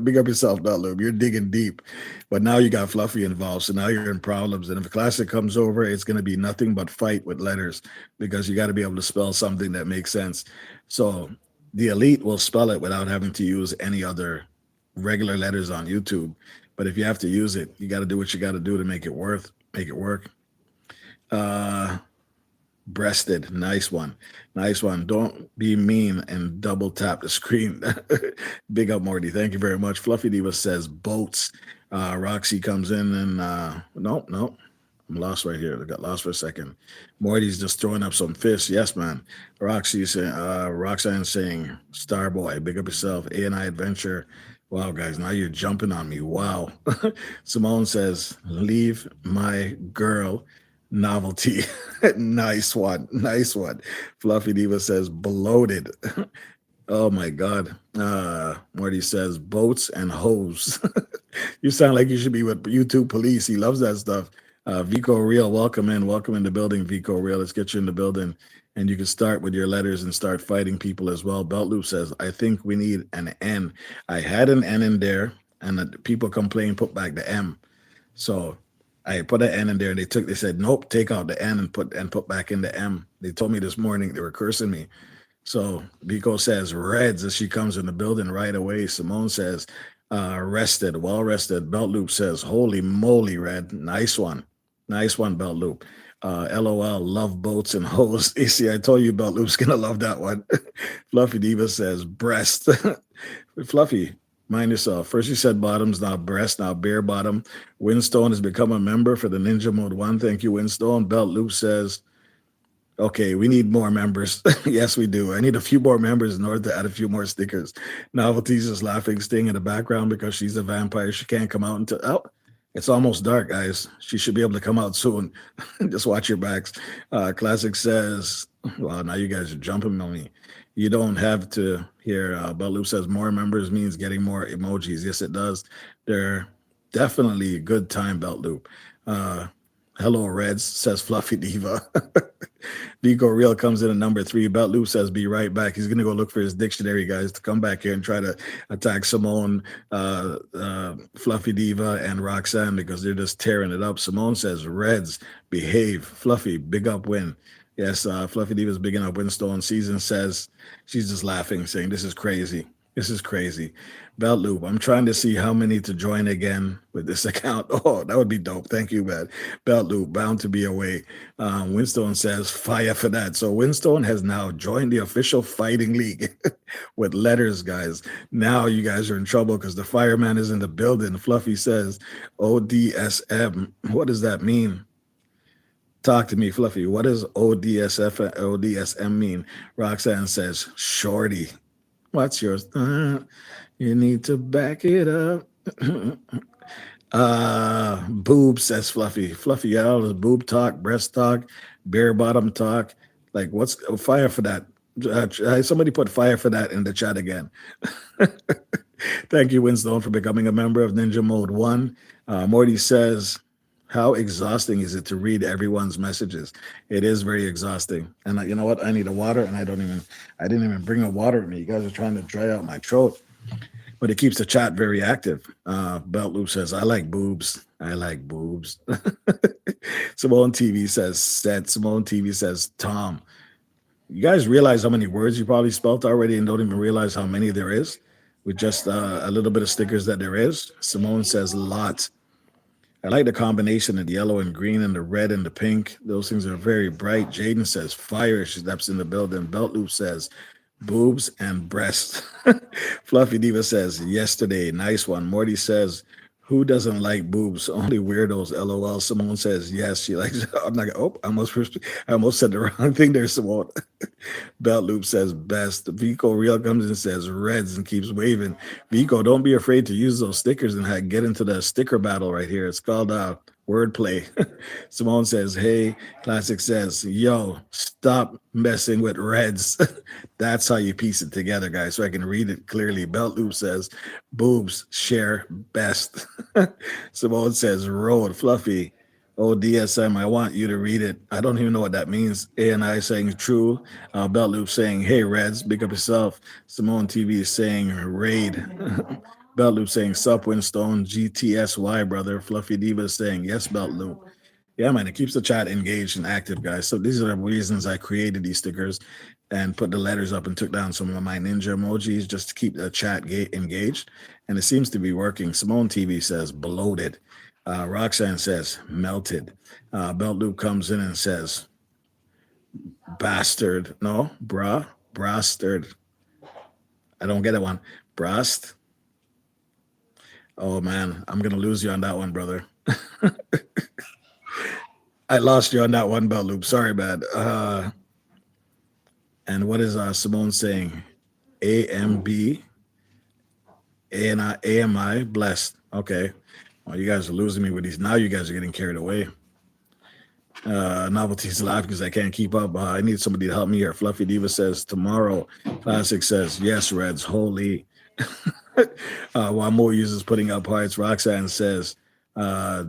big up yourself, not Lube. You're digging deep. But now you got Fluffy involved. So now you're in problems. And if a classic comes over, it's going to be nothing but fight with letters because you got to be able to spell something that makes sense. So the elite will spell it without having to use any other regular letters on YouTube. But if you have to use it, you got to do what you got to do to make it work. Breasted, nice one. Don't be mean and double tap the screen. Big up, Morty. Thank you very much. Fluffy Diva says boats. Roxy comes in and nope. I'm lost right here. I got lost for a second. Morty's just throwing up some fish. Yes, man. Roxy saying, Roxanne saying, Starboy, big up yourself. A&I Adventure. Wow, guys, now you're jumping on me. Wow. Simone says, leave my girl novelty. Nice one. Fluffy Diva says, bloated. Oh my God. Marty says, boats and hoes. You sound like you should be with YouTube police. He loves that stuff. Vico Real, welcome in the building, Vico Real. Let's get you in the building. And you can start with your letters and start fighting people as well. Belt Loop says, I think we need an N. I had an N in there, and the people complained, put back the M. So I put an N in there. They said, nope, take out the N and put back in the M. They told me this morning, they were cursing me. So Biko says Reds as she comes in the building right away. Simone says, rested, well rested. Belt Loop says, holy moly, Red. Nice one, Belt Loop. LOL, love boats and hoes. You see, I told you Belt Loop's gonna love that one. Fluffy Diva says breast. Fluffy, mind yourself. First you said bottoms, now breast, now bare bottom. Winstone has become a member for the Ninja Mode 1. Thank you, Winstone. Belt Loop says, okay, we need more members. Yes, we do. I need a few more members in order to add a few more stickers. Novelty's just laughing, staying in the background because she's a vampire. She can't come out until, oh, it's almost dark, guys. She should be able to come out soon. Just watch your backs. Classic says, well, now you guys are jumping on me. You don't have to hear, Baloo says more members means getting more emojis. Yes, it does. They're definitely a good time, Belt Loop. Hello, Reds, says Fluffy Diva. Vico Real comes in at number 3. Belt Loop says, be right back. He's going to go look for his dictionary, guys, to come back here and try to attack Simone, Fluffy Diva, and Roxanne because they're just tearing it up. Simone says, Reds, behave. Fluffy, big up win. Yes, Fluffy Diva's bigging up Winstone. Season says, she's just laughing, saying, this is crazy. Belt Loop, I'm trying to see how many to join again with this account. Oh, that would be dope. Thank you, man. Belt Loop, bound to be away. Winstone says, fire for that. So Winstone has now joined the official fighting league with letters, guys. Now you guys are in trouble because the fireman is in the building. Fluffy says, ODSM. What does that mean? Talk to me, Fluffy. What does ODSM mean? Roxanne says, shorty. What's yours? You need to back it up. Boob, says Fluffy. Fluffy, you got all this boob talk, breast talk, bare bottom talk. Like, what's fire for that? Somebody put fire for that in the chat again. Thank you, Winstone, for becoming a member of Ninja Mode 1. Morty says, how exhausting is it to read everyone's messages? It is very exhausting. And you know what? I need a water, and I didn't even bring a water with me. You guys are trying to dry out my throat. But it keeps the chat very active. Belt Loop says, I like boobs. Simone TV says, Simone TV says, Tom. You guys realize how many words you probably spelt already and don't even realize how many there is with just a little bit of stickers that there is? Simone says, lot. I like the combination of the yellow and green and the red and the pink. Those things are very bright. Jaden says fire. She steps in the building. Belt Loop says boobs and breasts. Fluffy Diva says yesterday. Nice one. Morty says who doesn't like boobs? Only weirdos. LOL. Simone says yes. She likes. I'm not. Oh, I almost said the wrong thing there, Simone. Belt Loop says best. Vico Real comes and says Reds and keeps waving. Vico, don't be afraid to use those stickers and get into the sticker battle right here. It's called wordplay. Simone says, hey. Classic says, yo, stop messing with Reds. That's how you piece it together, guys, so I can read it clearly. Belt Loop says, boobs share best. Simone says, road. Fluffy. Oh, DSM, I want you to read it. I don't even know what that means. A&I saying true. Belt Loop saying, hey, Reds, big up yourself. Simone TV is saying raid. Belt Loop saying sup, Winstone. GTSY, brother. Fluffy Diva is saying yes, Belt Loop. Yeah, man, it keeps the chat engaged and active, guys. So these are the reasons I created these stickers and put the letters up and took down some of my ninja emojis just to keep the chat engaged. And it seems to be working. Simone TV says bloated. Roxanne says melted. Belt Loop comes in and says bastard. No, brastard. I don't get it one. Brast. Oh man, I'm gonna lose you on that one, brother. I lost you on that one, Belt Loop. Sorry, man. And what is Simone saying? AMB, AMI, blessed. Okay. Well, you guys are losing me with these. Now you guys are getting carried away. Novelty's live because I can't keep up. I need somebody to help me here. Fluffy Diva says tomorrow. Classic says yes, Reds. Holy. While more users putting up hearts, Roxanne says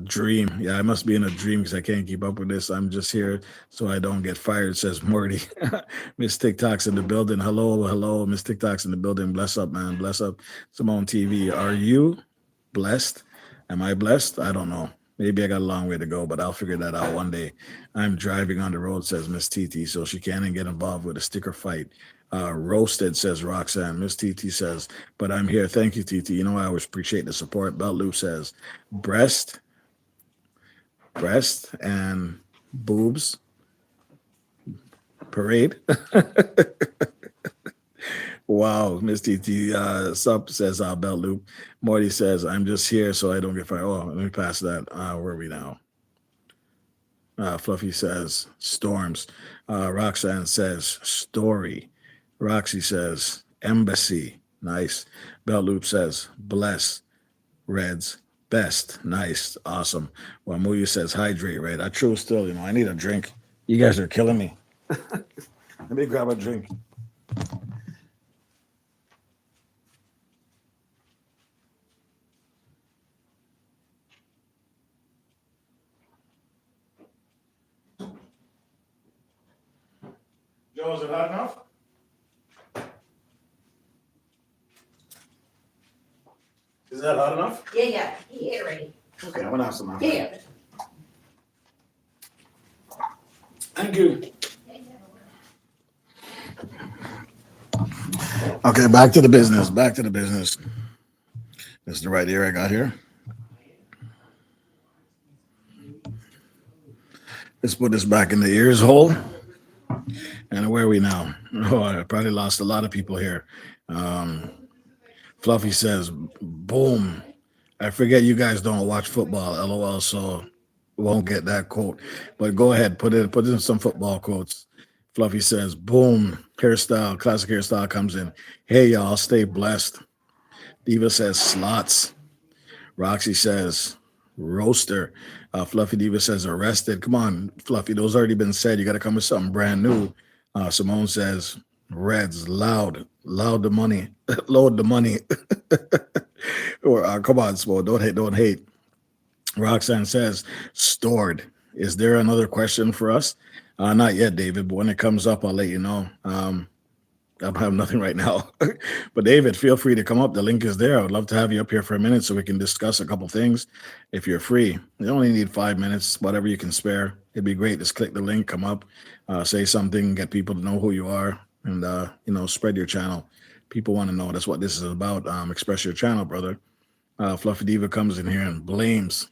dream. Yeah, I must be in a dream because I can't keep up with this. I'm just here so I don't get fired, says Morty. Miss TikTok's in the building. Hello. Miss TikTok's in the building. Bless up, man. Bless up. Simone TV. Are you blessed? Am I blessed? I don't know. Maybe I got a long way to go, but I'll figure that out one day. I'm driving on the road, says Miss TT, so she can't get involved with a sticker fight. Roasted, says Roxanne. Miss TT says, but I'm here. Thank you, TT. You know, I always appreciate the support. Belt Loop says, breast, and boobs. Parade. Wow, Miss TT Sup says Belt Loop. Morty says, I'm just here so I don't get fired. Oh, let me pass that. Where are we now? Fluffy says storms. Roxanne says story. Roxy says embassy. Nice. Belt Loop says bless. Reds best. Nice. Awesome. Well, Muya says hydrate, right? I true still, I need a drink. You guys are killing me. Let me grab a drink. Joe, is it hot enough? Is that hot enough? Yeah, ready. Okay, I'm gonna have some. Yeah. Thank you. Okay, back to the business. This is the right ear I got here. Let's put this back in the ears hole. And where are we now? Oh, I probably lost a lot of people here. Fluffy says, boom. I forget you guys don't watch football, LOL, so won't get that quote. But go ahead, put in some football quotes. Fluffy says, boom, hairstyle, classic hairstyle comes in. Hey, y'all, stay blessed. Diva says, slots. Roxy says, roaster. Fluffy Diva says, arrested. Come on, Fluffy, those already been said. You got to come with something brand new. Simone says, Reds, loud the money, load the money. Or come on, Simone, don't hate. Roxanne says, stored. Is there another question for us? Not yet, David, but when it comes up, I'll let you know. I have nothing right now. But David, feel free to come up. The link is there. I would love to have you up here for a minute so we can discuss a couple things. If you're free, you only need 5 minutes, whatever you can spare. It'd be great. Just click the link, come up, say something, get people to know who you are, and spread your channel. People want to know. That's what this is about. Express your channel, brother. Fluffy Diva comes in here and blames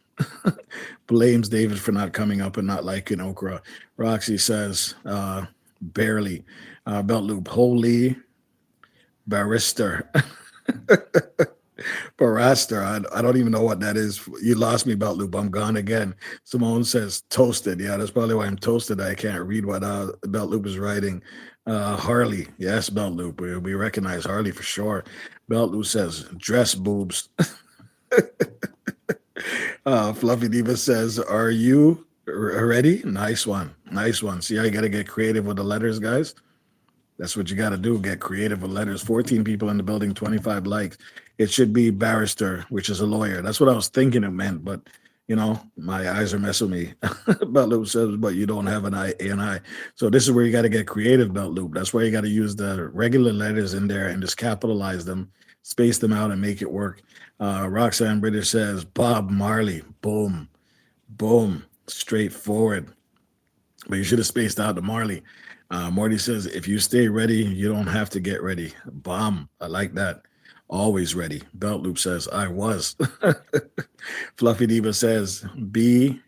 Blames David for not coming up and not liking okra. Roxy says, barely. Belt loop, holy barrister. Barrister. I don't even know what that is. You lost me, Belt loop. I'm gone again. Simone says toasted. Yeah, that's probably why I'm toasted. I can't read what Belt loop is writing. Harley. Yes, Belt loop. We recognize Harley for sure. Belt loop says dress boobs. Fluffy Diva says, are you ready? Nice one. Nice one. See how you got to get creative with the letters, guys? That's what you got to do. Get creative with letters. 14 people in the building, 25 likes. It should be barrister, which is a lawyer. That's what I was thinking it meant, but my eyes are messing with me. Belt Loop says, but you don't have an I, A, and I. So this is where you got to get creative, Belt Loop. That's why you got to use the regular letters in there and just capitalize them, space them out, and make it work. Roxanne British says, Bob Marley. Boom, boom, straightforward. But you should have spaced out the Marley. Morty says, if you stay ready, you don't have to get ready. Bomb. I like that. Always ready. Belt Loop says, I was. Fluffy Diva says, be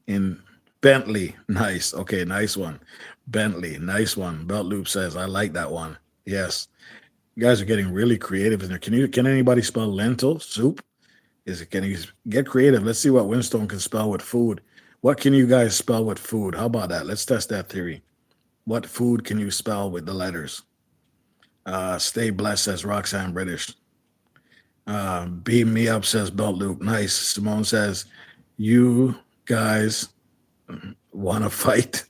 in Bentley. Nice. Okay, nice one. Bentley. Nice one. Belt Loop says, I like that one. Yes. You guys are getting really creative in there. Can anybody spell lentil soup? Can you get creative? Let's see what Winstone can spell with food. What can you guys spell with food? How about that? Let's test that theory. What food can you spell with the letters? Stay blessed, says Roxanne British. Beam me up, says Belt Loop. Nice. Simone says, you guys want to fight?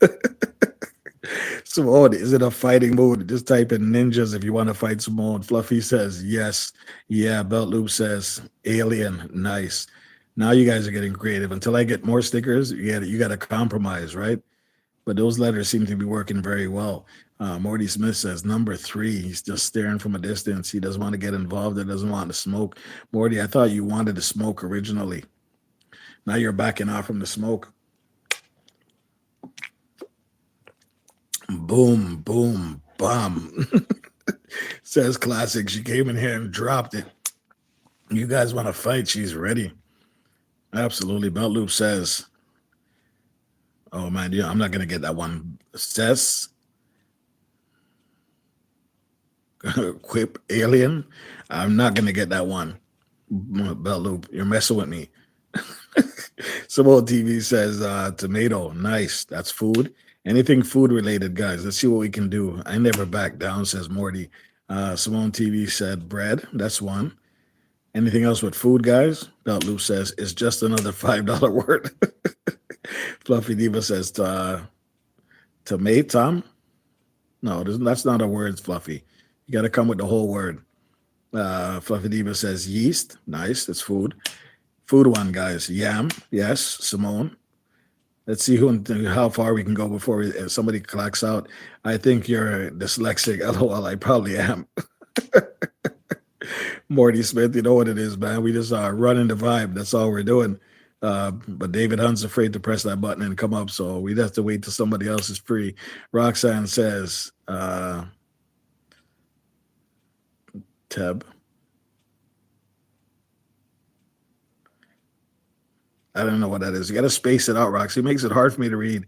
Simone, is it a fighting mood? Just type in ninjas if you want to fight Simone. Fluffy says, yes. Yeah, Belt Loop says, alien. Nice. Now you guys are getting creative. Until I get more stickers, you got to compromise, right? But those letters seem to be working very well. Morty Smith says, number 3, he's just staring from a distance. He doesn't want to get involved. He doesn't want to smoke. Morty, I thought you wanted to smoke originally. Now you're backing off from the smoke. Boom, boom, bomb. Says Classic. She came in here and dropped it. You guys want to fight? She's ready. Absolutely. Belt Loop says, oh, man, I'm not going to get that one. Says, Quip Alien. I'm not going to get that one. Belt Loop, you're messing with me. Simone TV says, tomato. Nice. That's food. Anything food related, guys. Let's see what we can do. I never back down, says Morty. Simone TV said bread. That's one. Anything else with food, guys? Belt Loop says, it's just another $5 word. Fluffy Diva says, tomato. No, that's not a word, Fluffy. You got to come with the whole word. Fluffy Diva says, yeast. Nice. That's food. Food one, guys. Yam. Yes. Simone. Let's see how far we can go before somebody clocks out. I think you're dyslexic. LOL, I probably am. Morty Smith, you know what it is, man. We just are running the vibe. That's all we're doing. But David Hunt's afraid to press that button and come up, so we'd have to wait till somebody else is free. Roxanne says, Teb. I don't know what that is. You got to space it out, Roxy. It makes it hard for me to read.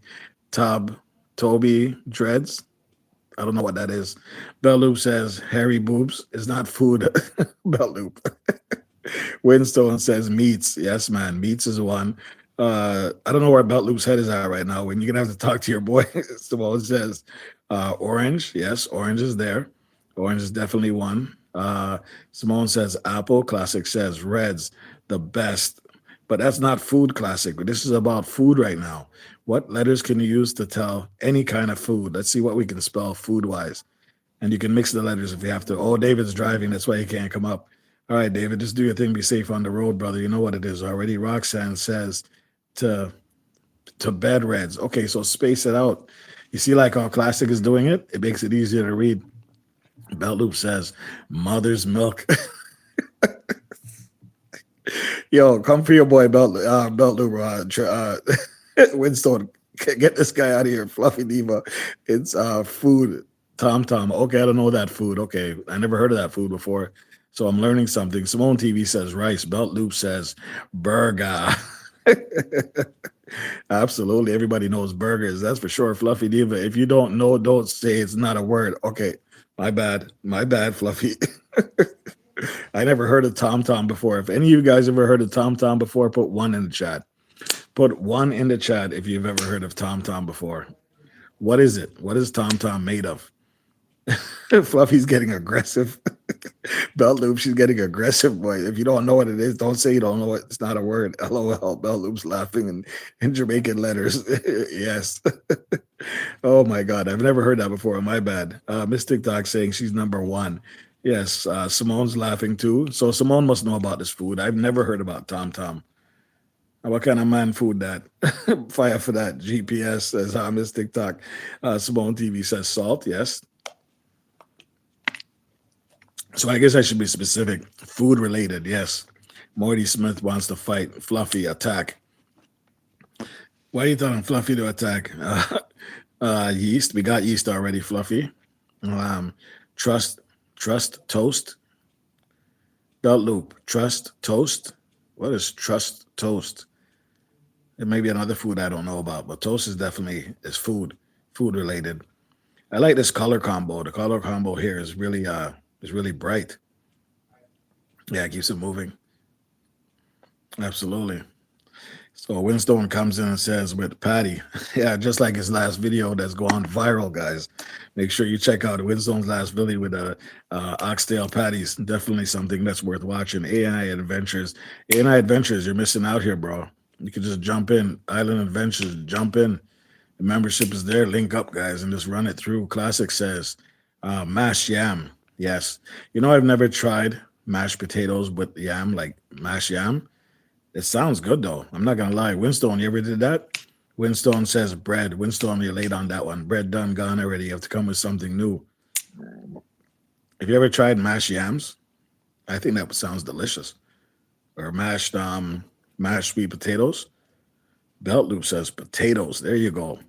Toby, Dreads. I don't know what that is. Bell Loop says, hairy boobs is not food. Bell Loop. Winstone says, meats. Yes, man. Meats is one. I don't know where Belt Loop's head is at right now. When you're going to have to talk to your boy. Simone says, orange. Yes, orange is there. Orange is definitely one. Simone says, apple. Classic says, reds. The best. But that's not food, Classic. This is about food right now. What letters can you use to tell any kind of food? Let's see what we can spell food-wise. And you can mix the letters if you have to. Oh, David's driving. That's why he can't come up. All right, David, just do your thing. Be safe on the road, brother. You know what it is already. Roxanne says to bed reds. Okay, so space it out. You see like how Classic is doing it? It makes it easier to read. Belt Loop says mother's milk. Yo, come for your boy Belt Loop. Winstone, get this guy out of here. Fluffy Diva. It's food. Tom. Okay, I don't know that food. Okay, I never heard of that food before. So I'm learning something. Simone TV says rice. Belt Loop says burger. Absolutely. Everybody knows burgers. That's for sure. Fluffy Diva. If you don't know, don't say it's not a word. Okay. My bad. My bad, Fluffy. I never heard of Tom Tom before. If any of you guys ever heard of Tom Tom before, put one in the chat. Put one in the chat if you've ever heard of Tom Tom before. What is it? What is Tom Tom made of? Fluffy's getting aggressive. Belt loop, she's getting aggressive, boy. If you don't know what it is, don't say you don't know it. It's not a word. LOL. Belt loop's laughing in Jamaican letters. Yes. Oh my God. I've never heard that before. My bad. Miss TikTok saying she's number one. Yes. Simone's laughing too. So Simone must know about this food. I've never heard about Tom Tom. What kind of man food that? Fire for that. GPS says, Miss TikTok. Simone TV says salt. Yes. So I guess I should be specific. Food related, yes. Morty Smith wants to fight. Fluffy, attack. Why are you telling Fluffy to attack? Yeast. We got yeast already, Fluffy. Trust toast. Belt loop. Trust toast. What is trust toast? It may be another food I don't know about, but toast is definitely food related. I like this color combo. The color combo here is really bright. Yeah, it keeps it moving. Absolutely. So Winstone comes in and says with Patty, yeah, just like his last video that's gone viral, guys. Make sure you check out Winstone's last video with oxtail patties. Definitely something that's worth watching. AI Adventures. AI Adventures, you're missing out here, bro. You can just jump in. Island Adventures, jump in. The membership is there. Link up, guys, and just run it through. Classic says mashed yam. Yes. You know, I've never tried mashed potatoes with yam, like mashed yam. It sounds good, though. I'm not going to lie. Winstone, you ever did that? Winstone says bread. Winstone, you're late on that one. Bread done, gone already. You have to come with something new. Have you ever tried mashed yams? I think that sounds delicious. Or mashed sweet potatoes. Belt Loop says potatoes. There you go.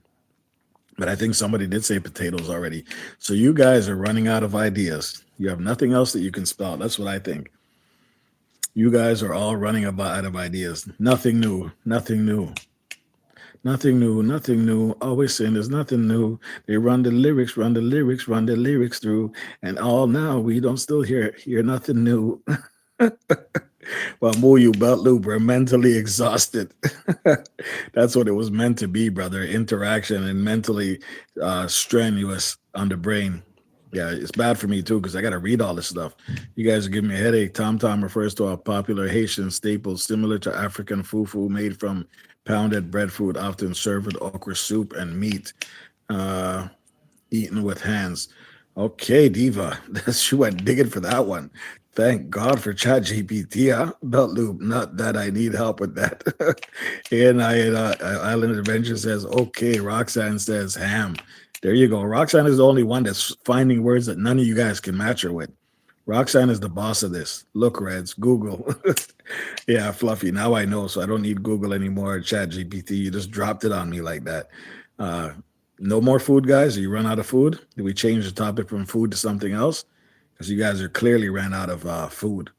But I think somebody did say potatoes already. So you guys are running out of ideas. You have nothing else that you can spell. That's what I think. You guys are all running out of ideas. Nothing new. Nothing new. Nothing new. Nothing new. Always saying there's nothing new. They run the lyrics through. And all now we don't still hear nothing new. Well, Moo, you belt loop, we're mentally exhausted. That's what it was meant to be, brother. Interaction and mentally strenuous on the brain. Yeah, it's bad for me too because I got to read all this stuff. You guys are giving me a headache. Tom Tom refers to a popular Haitian staple similar to African fufu made from pounded breadfruit, often served with okra soup and meat, eaten with hands. Okay, Diva. She went digging for that one. Thank God for ChatGPT. Belt loop. Not that I need help with that. And Island Adventure says, okay. Roxanne says ham. There you go. Roxanne is the only one that's finding words that none of you guys can match her with. Roxanne is the boss of this. Look, Reds, Google. Yeah, Fluffy. Now I know, so I don't need Google anymore. ChatGPT. You just dropped it on me like that. No more food, guys. You run out of food? Did we change the topic from food to something else? Because you guys are clearly ran out of food.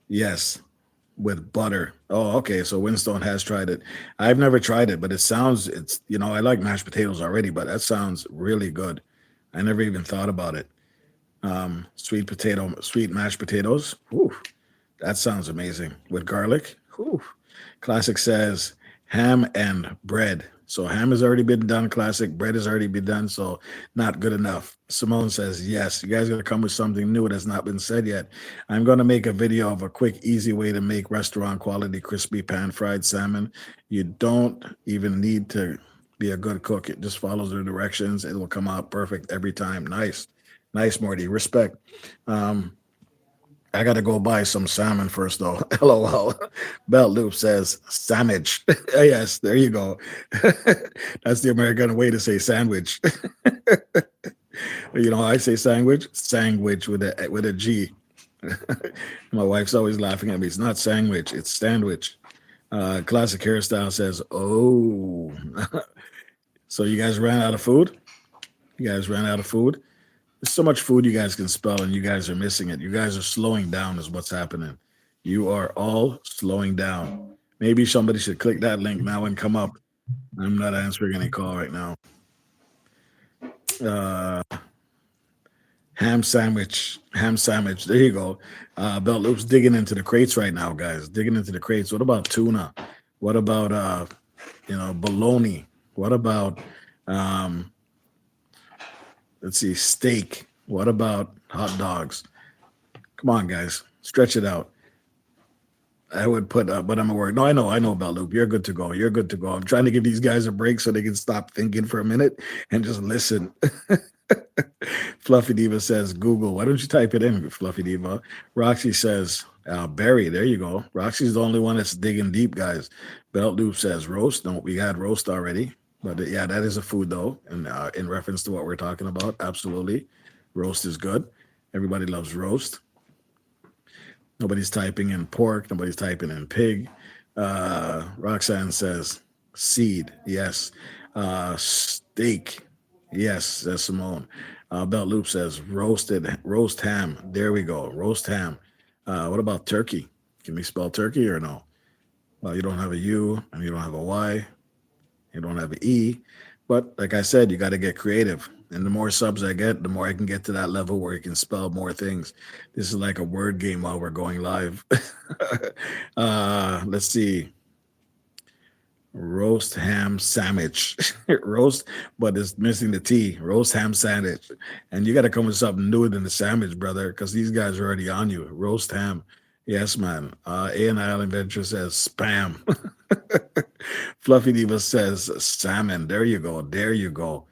Yes, with butter. Oh, okay. So Winstone has tried it. I've never tried it, but I like mashed potatoes already, but that sounds really good. I never even thought about it. Sweet mashed potatoes. Whew, that sounds amazing. With garlic. Whew. Classic says ham and bread. So ham has already been done. Classic bread has already been done. So not good enough. Simone says, yes, you guys got to come with something new that's not been said yet. I'm going to make a video of a quick, easy way to make restaurant quality crispy pan fried salmon. You don't even need to be a good cook. It just follows the directions. It will come out perfect every time. Nice. Nice, Morty. Respect. I got to go buy some salmon first, though. LOL. Belt Loop says sandwich. Yes, there you go. That's the American way to say sandwich. I say sandwich with a G. My wife's always laughing at me. It's not sandwich, it's sandwich. Classic hairstyle says, oh. So you guys ran out of food? There's so much food you guys can spell, and you guys are missing it. You guys are slowing down is what's happening. You are all slowing down. Maybe somebody should click that link now and come up. I'm not answering any call right now. Uh, ham sandwich. There you go. Belt Loop's digging into the crates right now, guys. Digging into the crates. What about tuna? What about bologna? What about um, let's see, steak? What about hot dogs? Come on, guys, stretch it out. I would put, but I'm at work. No, I know about Loop. You're good to go. You're good to go. I'm trying to give these guys a break so they can stop thinking for a minute and just listen. Fluffy Diva says Google. Why don't you type it in, Fluffy Diva? Roxy says berry. There you go. Roxy's the only one that's digging deep, guys. Belt Loop says roast. No, we had roast already. But yeah, that is a food though, and in reference to what we're talking about, absolutely, roast is good. Everybody loves roast. Nobody's typing in pork. Nobody's typing in pig. Roxanne says seed. Yes. Steak. Yes, says Simone. Belt Loop says roast ham. There we go. Roast ham. What about turkey? Can we spell turkey or no? Well, you don't have a U and you don't have a Y. You don't have an E. But like I said, you got to get creative. And the more subs I get, the more I can get to that level where you can spell more things. This is like a word game while we're going live. Let's see. Roast ham sandwich. Roast, but it's missing the T. Roast ham sandwich. And you got to come with something newer than the sandwich, brother, because these guys are already on you. Roast ham. Yes, man. A&I Island Venture says spam. Fluffy Diva says salmon. There you go. There you go.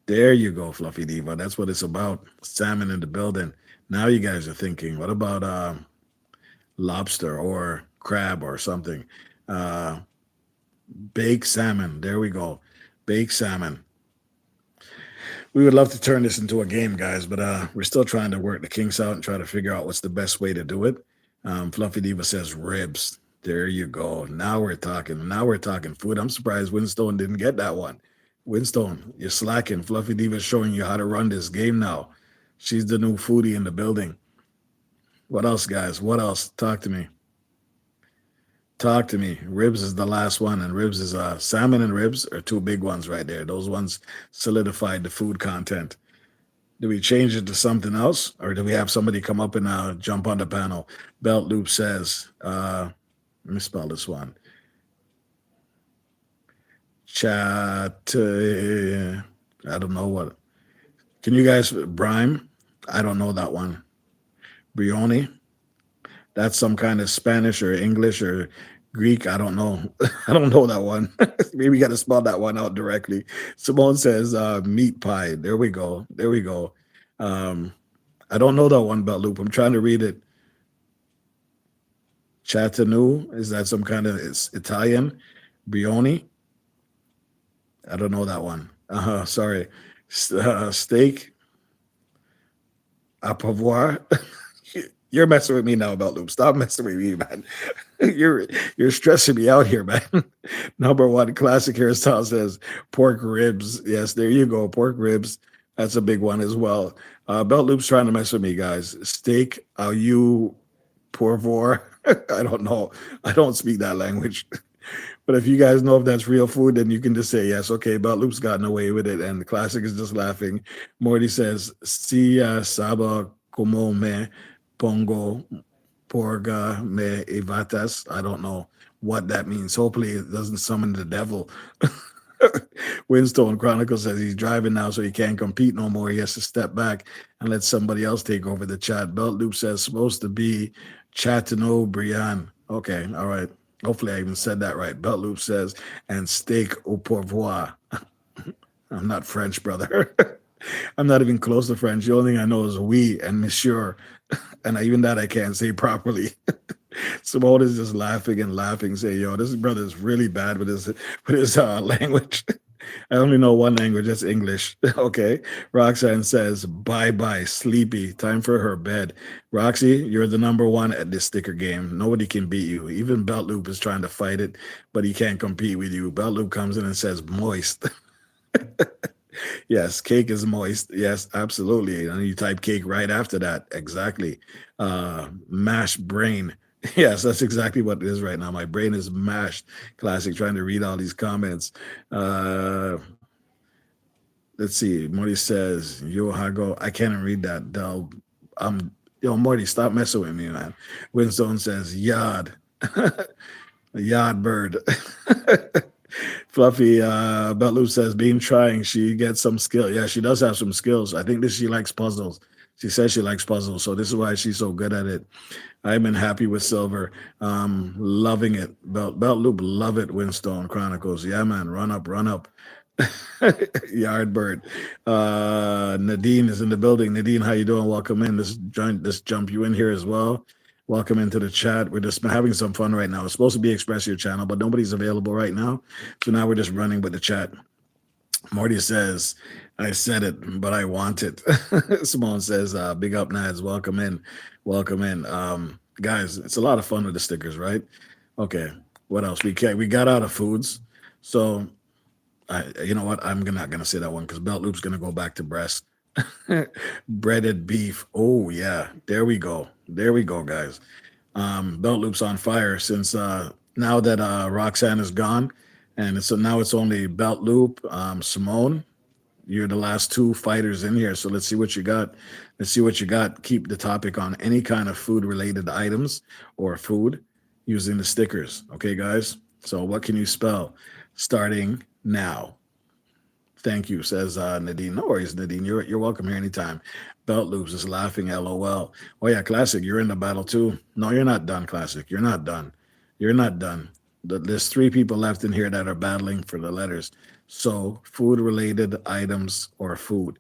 There you go, Fluffy Diva. That's what it's about. Salmon in the building. Now you guys are thinking, what about lobster or crab or something? Uh, Baked salmon. There we go. Baked salmon. We would love to turn this into a game, guys, but we're still trying to work the kinks out and try to figure out what's the best way to do it. Fluffy Diva says ribs. There you go. Now we're talking. Now we're talking food. I'm surprised Winstone didn't get that one. Winstone, you're slacking. Fluffy Diva's showing you how to run this game now. She's the new foodie in the building. What else, guys? What else? Talk to me. Talk to me. Ribs is the last one, and ribs is salmon and ribs are two big ones right there. Those ones solidified the food content. Do we change it to something else, or do we have somebody come up and jump on the panel? Belt Loop says, let me spell this one. Chat. I don't know what. Can you guys Brime? I don't know that one. Brioni. That's some kind of Spanish or English or Greek. I don't know. I don't know that one. Maybe we got to spell that one out directly. Simone says meat pie. There we go. There we go. Um, I don't know that one about Loop. I'm trying to read it. Chattanoo. Is that some kind of it's Italian? Brioni. I don't know that one. Sorry. Steak. A pouvoir. You're messing with me now about Loop. Stop messing with me, man. You're stressing me out here, man. Number one classic hairstyle says pork ribs. Yes, there you go. Pork ribs. That's a big one as well. Belt Loop's trying to mess with me, guys. Steak, au you pourvoir. I don't know. I don't speak that language. But if you guys know if that's real food, then you can just say yes. Okay, Belt Loop's gotten away with it, and the classic is just laughing. Morty says, "Si saba como me pongo porga me evatas." I don't know what that means. Hopefully, it doesn't summon the devil. Winstone Chronicle says he's driving now, so he can't compete no more. He has to step back and let somebody else take over the chat. Belt Loop says supposed to be Chatino Brian. Okay, all right. Hopefully, I even said that right. Belt Loop says, and steak au pourvoir. I'm not French, brother. I'm not even close to French. The only thing I know is oui and monsieur. And even that I can't say properly. Simone is just laughing and laughing, saying, yo, this brother is really bad with his language. I only know one language, that's English. Okay. Roxanne says, bye-bye, sleepy. Time for her bed. Roxy, you're the number one at this sticker game. Nobody can beat you. Even Belt Loop is trying to fight it, but he can't compete with you. Belt Loop comes in and says, moist. Yes, cake is moist. Yes, absolutely. And you type cake right after that. Exactly. Mashed brain. Yes, that's exactly what it is right now. My brain is mashed. Classic, trying to read all these comments. Uh, let's see. Morty says, "Yo, Hago, I can't even read that. Del, yo, Morty, stop messing with me, man." Winstone says, "Yard, yard bird." Fluffy Beltloop says, "Being trying, she gets some skill. Yeah, she does have some skills. I think that she likes puzzles. She says she likes puzzles, so this is why she's so good at it. I've been happy with Silver. Loving it. Belt Loop, love it. Windstone Chronicles. Yeah, man. Run up, run up. Yardbird. Nadine is in the building. Nadine, how you doing? Welcome in. This jump you in here as well. Welcome into the chat. We're just having some fun right now. It's supposed to be Express Your Channel, but nobody's available right now. So now we're just running with the chat. Morty says, I said it, but I want it. Simone says, big up, Nads. Welcome in. Welcome in. Guys, it's a lot of fun with the stickers, right? Okay. What else? We got out of foods. So you know what? I'm not gonna say that one because Belt Loop's gonna go back to breast. Breaded beef. Oh yeah. There we go. There we go, guys. Belt Loop's on fire since now that Roxanne is gone. And now it's only Belt Loop, Simone. You're the last two fighters in here. So let's see what you got. Let's see what you got. Keep the topic on any kind of food related items or food using the stickers. Okay, guys? So what can you spell? Starting now. Thank you, says Nadine. No worries, Nadine. You're welcome here anytime. Belt Loops is laughing, LOL. Oh yeah, Classic, you're in the battle too. No, you're not done, Classic. You're not done. You're not done. There's three people left in here that are battling for the letters. So food-related items or food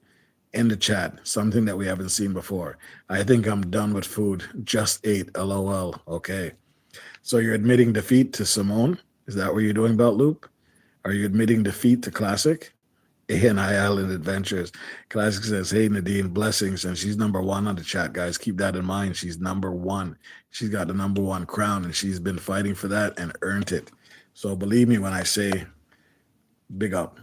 in the chat, something that we haven't seen before. I think I'm done with food. Just ate, LOL. Okay. So you're admitting defeat to Simone? Is that what you're doing, Belt Loop? Are you admitting defeat to Classic? ANI Island Adventures. Classic says, hey, Nadine, blessings. And she's number one on the chat, guys. Keep that in mind. She's number one. She's got the number one crown, and she's been fighting for that and earned it. So believe me when I say big up.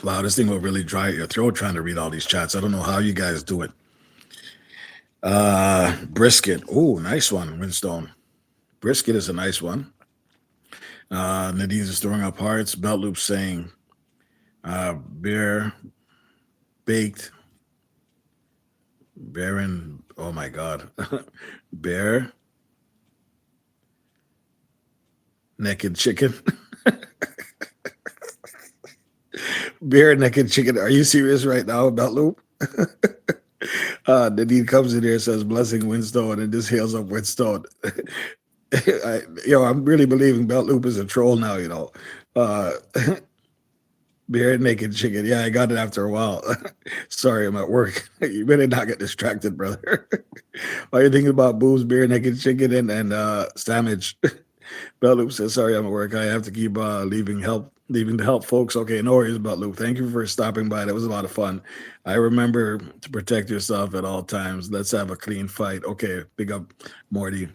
Wow, this thing will really dry your throat trying to read all these chats. I don't know how you guys do it. Brisket. Oh, nice one, Winstone. Brisket is a nice one. Nadine's is throwing up hearts. Belt Loop saying beer baked. Baron, oh my God. Bear naked chicken. Bear naked chicken. Are you serious right now, Belt Loop? Nadine comes in here and says blessing Winstone and just hails up Winstone. I'm really believing Belt Loop is a troll now, Beer naked chicken. Yeah, I got it after a while. Sorry, I'm at work. You better not get distracted, brother. While you're thinking about boobs, beer naked chicken, and sandwich. Belt Loop says, sorry, I'm at work. I have to keep leaving to help folks. Okay, no worries, Belt Loop. Thank you for stopping by. That was a lot of fun. I remember to protect yourself at all times. Let's have a clean fight. Okay, big up, Morty.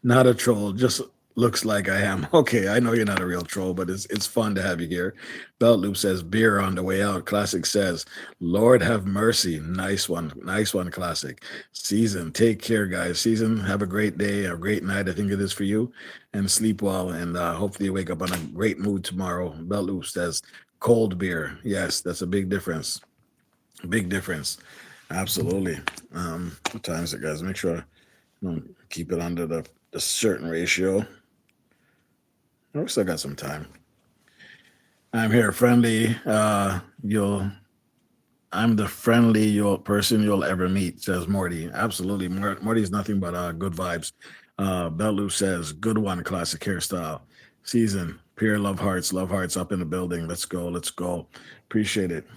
Not a troll, just looks like I am. Okay, I know you're not a real troll, but it's fun to have you here. Belt Loop says beer on the way out. Classic says, Lord have mercy. Nice one, Classic. Season, take care, guys. Season, have a great day, a great night. I think it is for you, and sleep well. And hopefully you wake up on a great mood tomorrow. Belt Loop says cold beer. Yes, that's a big difference. Big difference. Absolutely. What time is it, guys? Make sure I keep it under the certain ratio. We still got some time. I'm here, friendly. I'm the friendly person you'll ever meet, says Morty. Absolutely. Morty's nothing but good vibes. Belu says, good one, classic hairstyle. Season, pure love hearts up in the building. Let's go. Appreciate it.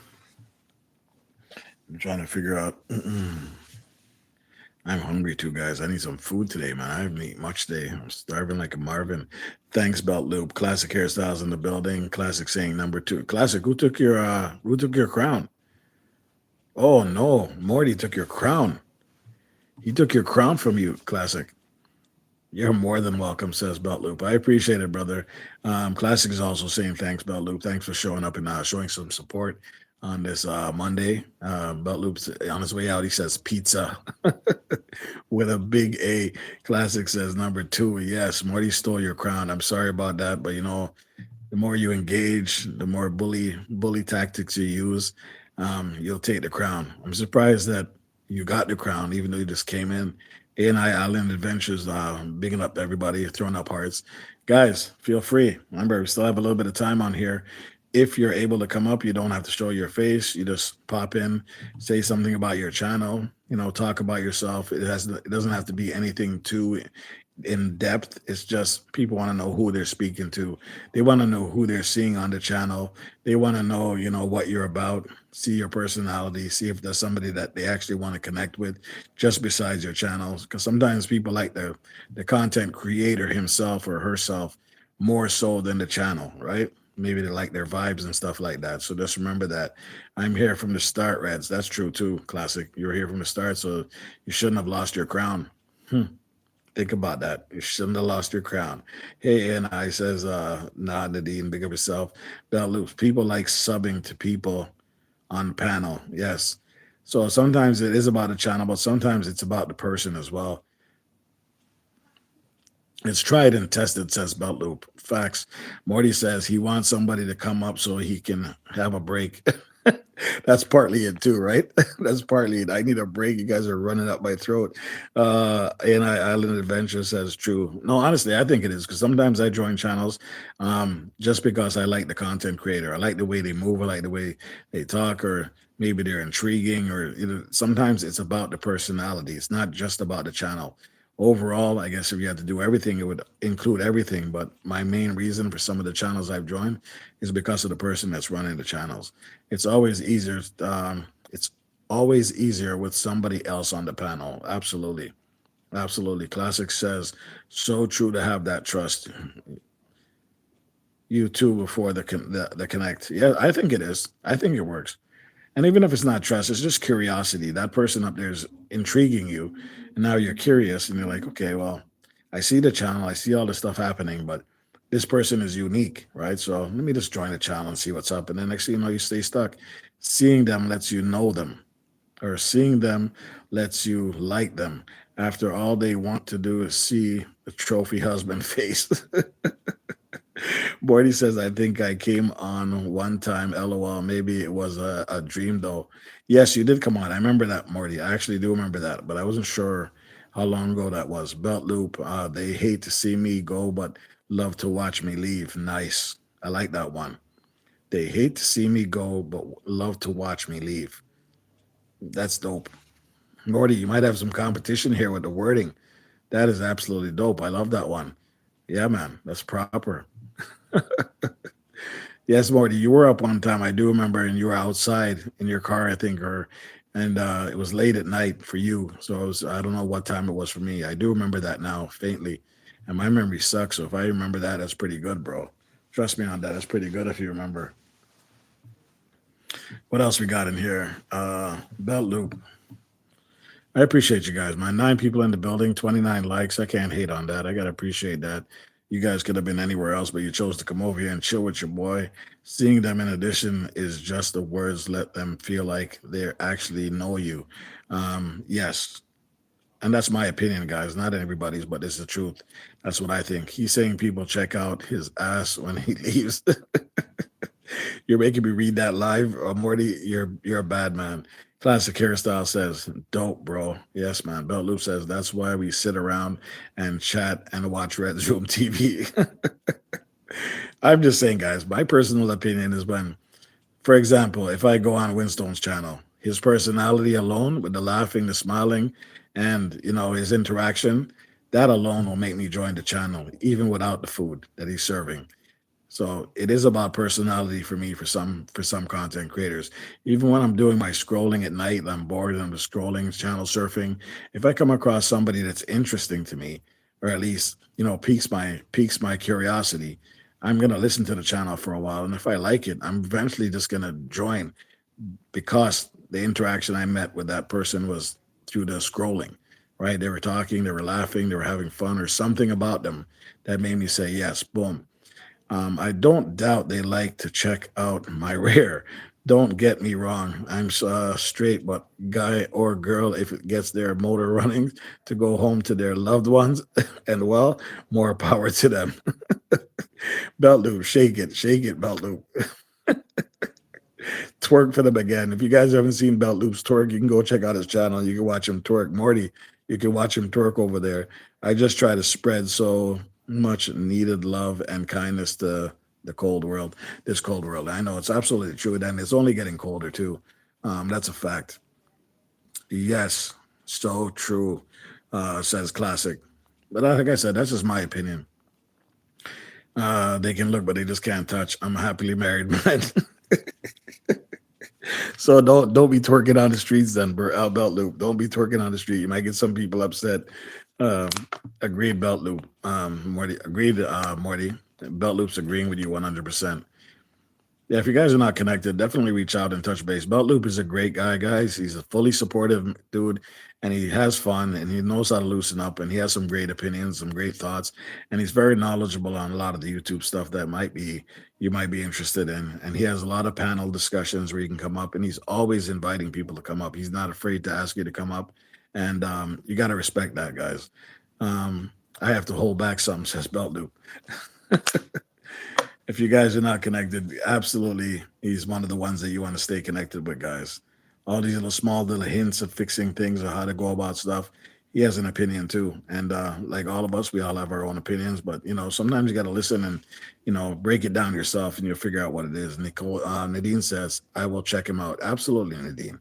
I'm trying to figure out. I'm hungry too, guys. I need some food today, man. I haven't eaten much today. I'm starving like a Marvin. Thanks, Belt Loop. Classic hairstyles in the building. Classic saying number 2. Classic, who took your crown? Oh no, Morty took your crown. He took your crown from you, Classic. You're more than welcome, says Belt Loop. I appreciate it, brother. Classic is also saying thanks, Belt Loop. Thanks for showing up and showing some support. on this Monday. Belt Loops on his way out, he says pizza with a big A. Classic says number two. Yes, Marty stole your crown. I'm sorry about that, but the more you engage, the more bully tactics you use, you'll take the crown. I'm surprised that you got the crown, even though you just came in. A&I Island Adventures, bigging up everybody, throwing up hearts. Guys, feel free. Remember, we still have a little bit of time on here. If you're able to come up, you don't have to show your face. You just pop in, say something about your channel, talk about yourself. It doesn't have to be anything too in depth. It's just people want to know who they're speaking to. They want to know who they're seeing on the channel. They want to know, what you're about, see your personality, see if there's somebody that they actually want to connect with just besides your channels. Because sometimes people like the content creator himself or herself more so than the channel, right? Maybe they like their vibes and stuff like that. So just remember that I'm here from the start, Reds. That's true too. Classic. You were here from the start, so you shouldn't have lost your crown. Think about that. You shouldn't have lost your crown. Hey, and I says, nah, Nadine, big up yourself. Bell Loops. People like subbing to people on the panel. Yes. So sometimes it is about the channel, but sometimes it's about the person as well. It's tried and tested, says Belt Loop. Facts. Morty says he wants somebody to come up so he can have a break. That's partly it too, right? That's partly it. I need a break. You guys are running up my throat. And Island Adventure says true. No, honestly, I think it is because sometimes I join channels just because I like the content creator. I like the way they move. I like the way they talk, or maybe they're intriguing, or sometimes it's about the personality. It's not just about the channel. Overall, I guess if you had to do everything, it would include everything. But my main reason for some of the channels I've joined is because of the person that's running the channels. It's always easier. It's always easier with somebody else on the panel. Absolutely, absolutely. Classic says so true to have that trust. You too before the connect. Yeah, I think it is. I think it works. And even if it's not trust, it's just curiosity. That person up there is intriguing you. And now you're curious and you're like, okay, well, I see the channel, I see all this stuff happening, but this person is unique, right? So let me just join the channel and see what's up. And then next thing you know, you stay stuck. Seeing them lets you know them, or seeing them lets you like them. After all they want to do is see the trophy husband face. Morty says, I think I came on one time. LOL. Maybe it was a dream, though. Yes, you did come on. I remember that, Morty. I actually do remember that, but I wasn't sure how long ago that was. Belt Loop. They hate to see me go, but love to watch me leave. Nice. I like that one. They hate to see me go, but love to watch me leave. That's dope. Morty, you might have some competition here with the wording. That is absolutely dope. I love that one. Yeah, man. That's proper. Yes, Morty, you were up one time. I do remember, and you were outside in your car, I think, and it was late at night for you. So I don't know what time it was for me. I do remember that now, faintly, and my memory sucks. So if I remember that, that's pretty good, bro. Trust me on that. That's pretty good if you remember. What else we got in here? Belt Loop. I appreciate you guys, man. 9 people in the building, 29 likes. I can't hate on that. I gotta appreciate that. You guys could have been anywhere else, but you chose to come over here and chill with your boy. Seeing them in addition is just the words. Let them feel like they actually know you. Yes, and that's my opinion, guys. Not everybody's, but it's the truth. That's what I think. He's saying people check out his ass when he leaves. You're making me read that live, Morty. You're a bad man. Classic hairstyle says, dope, bro. Yes, man. Belt Loop says that's why we sit around and chat and watch Reds Room TV. I'm just saying, guys, my personal opinion is when, for example, if I go on Winstone's channel, his personality alone with the laughing, the smiling, and his interaction, that alone will make me join the channel, even without the food that he's serving. So it is about personality for me, for some content creators. Even when I'm doing my scrolling at night, I'm bored and I'm just scrolling, channel surfing. If I come across somebody that's interesting to me, or at least piques my curiosity, I'm gonna listen to the channel for a while. And if I like it, I'm eventually just gonna join because the interaction I met with that person was through the scrolling. Right? They were talking, they were laughing, they were having fun, or something about them that made me say yes, boom. I don't doubt they like to check out my rare. Don't get me wrong. I'm straight, but guy or girl, if it gets their motor running to go home to their loved ones, and well, more power to them. Belt loop, shake it, belt loop. Twerk for them again. If you guys haven't seen Belt Loop's twerk, you can go check out his channel. You can watch him twerk. Morty, you can watch him twerk over there. I just try to spread so much needed love and kindness to the cold world, this cold world. I know it's absolutely true, and it's only getting colder too. That's a fact. Yes, so true, says Classic. But like I said, that's just my opinion. They can look, but they just can't touch. I'm a happily married man. So don't be twerking on the streets then, Belt Loop. Don't be twerking on the street. You might get some people upset. Um, agreed, Belt Loop. Morty, agreed, Morty. Belt Loop's agreeing with you 100%. Yeah, if you guys are not connected, definitely reach out and touch base. Belt Loop is a great guy, guys. He's a fully supportive dude, and he has fun, and he knows how to loosen up, and he has some great opinions, some great thoughts, and he's very knowledgeable on a lot of the YouTube stuff that might be you might be interested in. And he has a lot of panel discussions where you can come up, and he's always inviting people to come up. He's not afraid to ask you to come up, and you got to respect that, guys. Um, I have to hold back something, says Belt Loop. If you guys are not connected, absolutely, he's one of the ones that you want to stay connected with, guys. All these little small little hints of fixing things or how to go about stuff. He has an opinion too, and like all of us, we all have our own opinions. But sometimes you got to listen and break it down yourself, and you'll figure out what it is. Nadine says, "I will check him out." Absolutely, Nadine.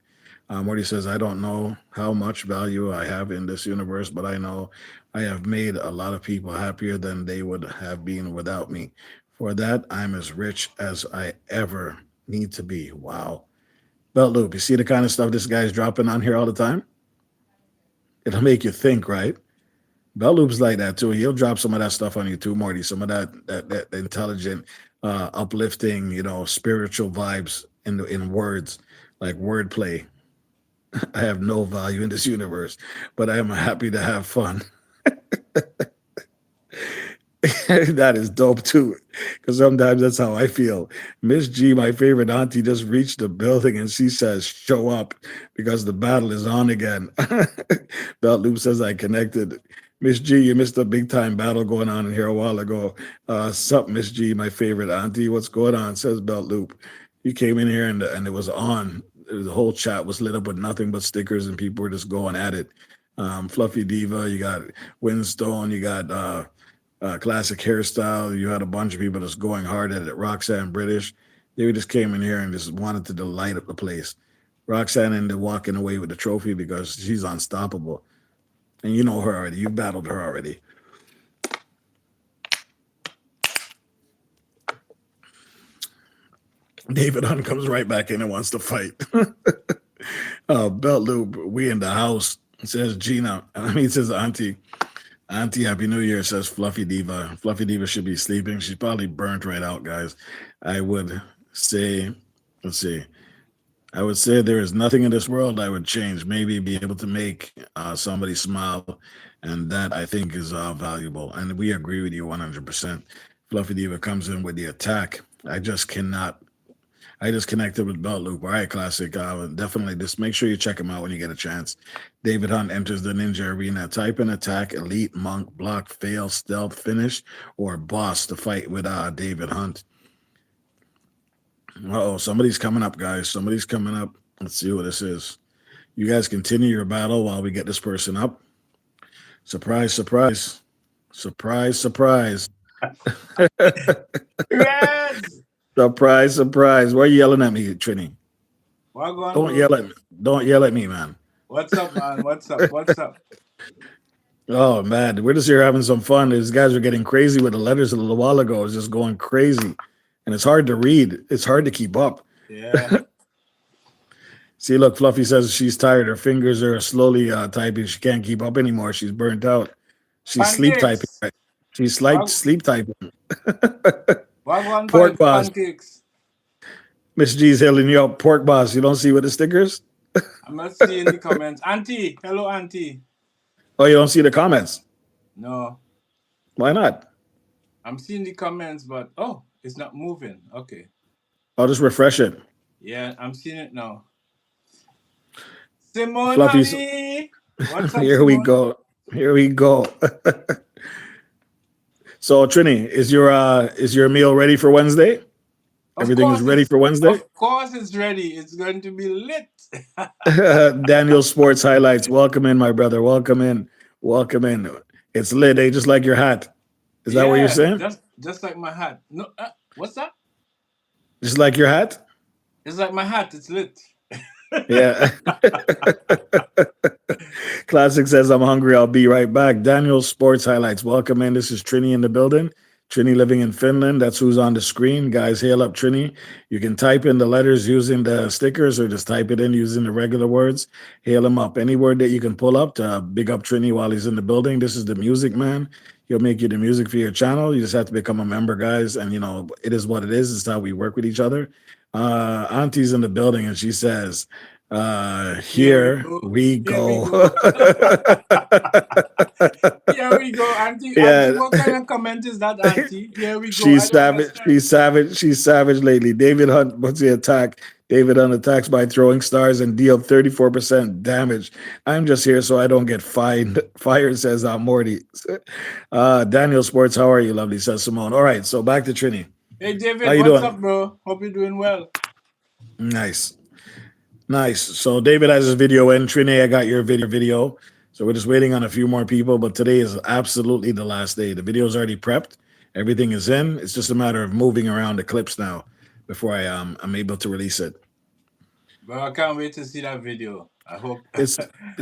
Morty says, "I don't know how much value I have in this universe, but I know I have made a lot of people happier than they would have been without me. For that, I'm as rich as I ever need to be." Wow. Belt Loop, you see the kind of stuff this guy's dropping on here all the time? It'll make you think, right? Belt Loop's like that too. He'll drop some of that stuff on you too, Morty. Some of that intelligent, uplifting, spiritual vibes in words, like wordplay. I have no value in this universe, but I am happy to have fun. That is dope too, because sometimes that's how I feel. Miss G, my favorite auntie, just reached the building and she says, "Show up because the battle is on again." Belt Loop says, "I connected." Miss G, you missed a big time battle going on in here a while ago. Sup, Miss G, my favorite auntie, what's going on? Says Belt Loop. You came in here and it was on. The whole chat was lit up with nothing but stickers and people were just going at it. Fluffy Diva, you got Windstone, you got classic hairstyle. You had a bunch of people that's going hard at it. Roxanne British, they just came in here and just wanted to light up the place. Roxanne ended up walking away with the trophy because she's unstoppable. And you know her already. You battled her already. David Hunt comes right back in and wants to fight. Belt Loop, we in the house, says Gina. I mean, says Auntie. Auntie, Happy New Year, says Fluffy Diva. Fluffy Diva should be sleeping. She's probably burnt right out, guys. I would say, let's see, I would say there is nothing in this world I would change. Maybe be able to make somebody smile, and that I think is valuable. And we agree with you 100%. Fluffy Diva comes in with the attack. I just cannot. I just connected with Belt Loop. All right, classic. Definitely just make sure you check him out when you get a chance. David Hunt enters the ninja arena. Type in attack, elite, monk, block, fail, stealth, finish, or boss to fight with David Hunt. Oh, somebody's coming up, guys. Somebody's coming up. Let's see who this is. You guys continue your battle while we get this person up. Surprise, surprise. Surprise, surprise. Reds! Surprise, surprise. Why are you yelling at me, Trini? Wagwan, Don't bro. yell at me. Don't yell at me, man. What's up, man? What's up? What's up? Oh man, we're just here having some fun. These guys are getting crazy with the letters a little while ago. It's just going crazy. And it's hard to read. It's hard to keep up. Yeah. See, look, Fluffy says she's tired. Her fingers are slowly typing. She can't keep up anymore. She's burnt out. She's sleep typing. Pancakes. Right? She's like Wag- sleep typing. Wagwan Pork boss. pancakes. Miss G's hailing you up. Pork boss. You don't see with the stickers? I'm not seeing the comments. Auntie. Hello, Auntie. Oh, you don't see the comments? No. Why not? I'm seeing the comments, but oh, it's not moving. Okay. I'll just refresh it. Yeah, I'm seeing it now. Simone, Fluffy. honey. What's up, Here we Simone? go. Here we go. So Trini, is your meal ready for Wednesday? Everything is ready for Wednesday? Of course it's ready. It's going to be lit. Daniel Sports Highlights. Welcome in, my brother. Welcome in. Welcome in. It's lit, eh? Just like your hat. Is that what you're Yeah, saying? just like my hat. No, what's that? Just like your hat? It's like my hat. It's lit. Yeah. Classic says, I'm hungry. I'll be right back. Daniel Sports Highlights. Welcome in. This is Trini in the building. Trini living in Finland. That's who's on the screen. Guys, hail up Trini. You can type in the letters using the stickers or just type it in using the regular words. Hail him up. Any word that you can pull up to big up Trini while he's in the building. This is the music man. He'll make you the music for your channel. You just have to become a member, guys. And, it is what it is. It's how we work with each other. Auntie's in the building and she says, here we Here we go. go. Here we go, Auntie. Auntie, Yeah. what kind of comment is that, Auntie? Here we go. I She's don't savage. understand. She's savage. She's savage lately. David Hunt, what's the attack? David Hunt attacks by throwing stars and deal 34% damage. I'm just here so I don't get fined. Fired, says Morty. Daniel Sports, how are you, lovely, says Simone. All right, so back to Trini. Hey, David, How you what's doing? up, bro? Hope you're doing well. Nice. Nice. So David has his video in. Trini, I got your video. So we're just waiting on a few more people, but today is absolutely the last day. The video's already prepped. Everything is in. It's just a matter of moving around the clips now before I'm able to release it. Bro, I can't wait to see that video. I hope It's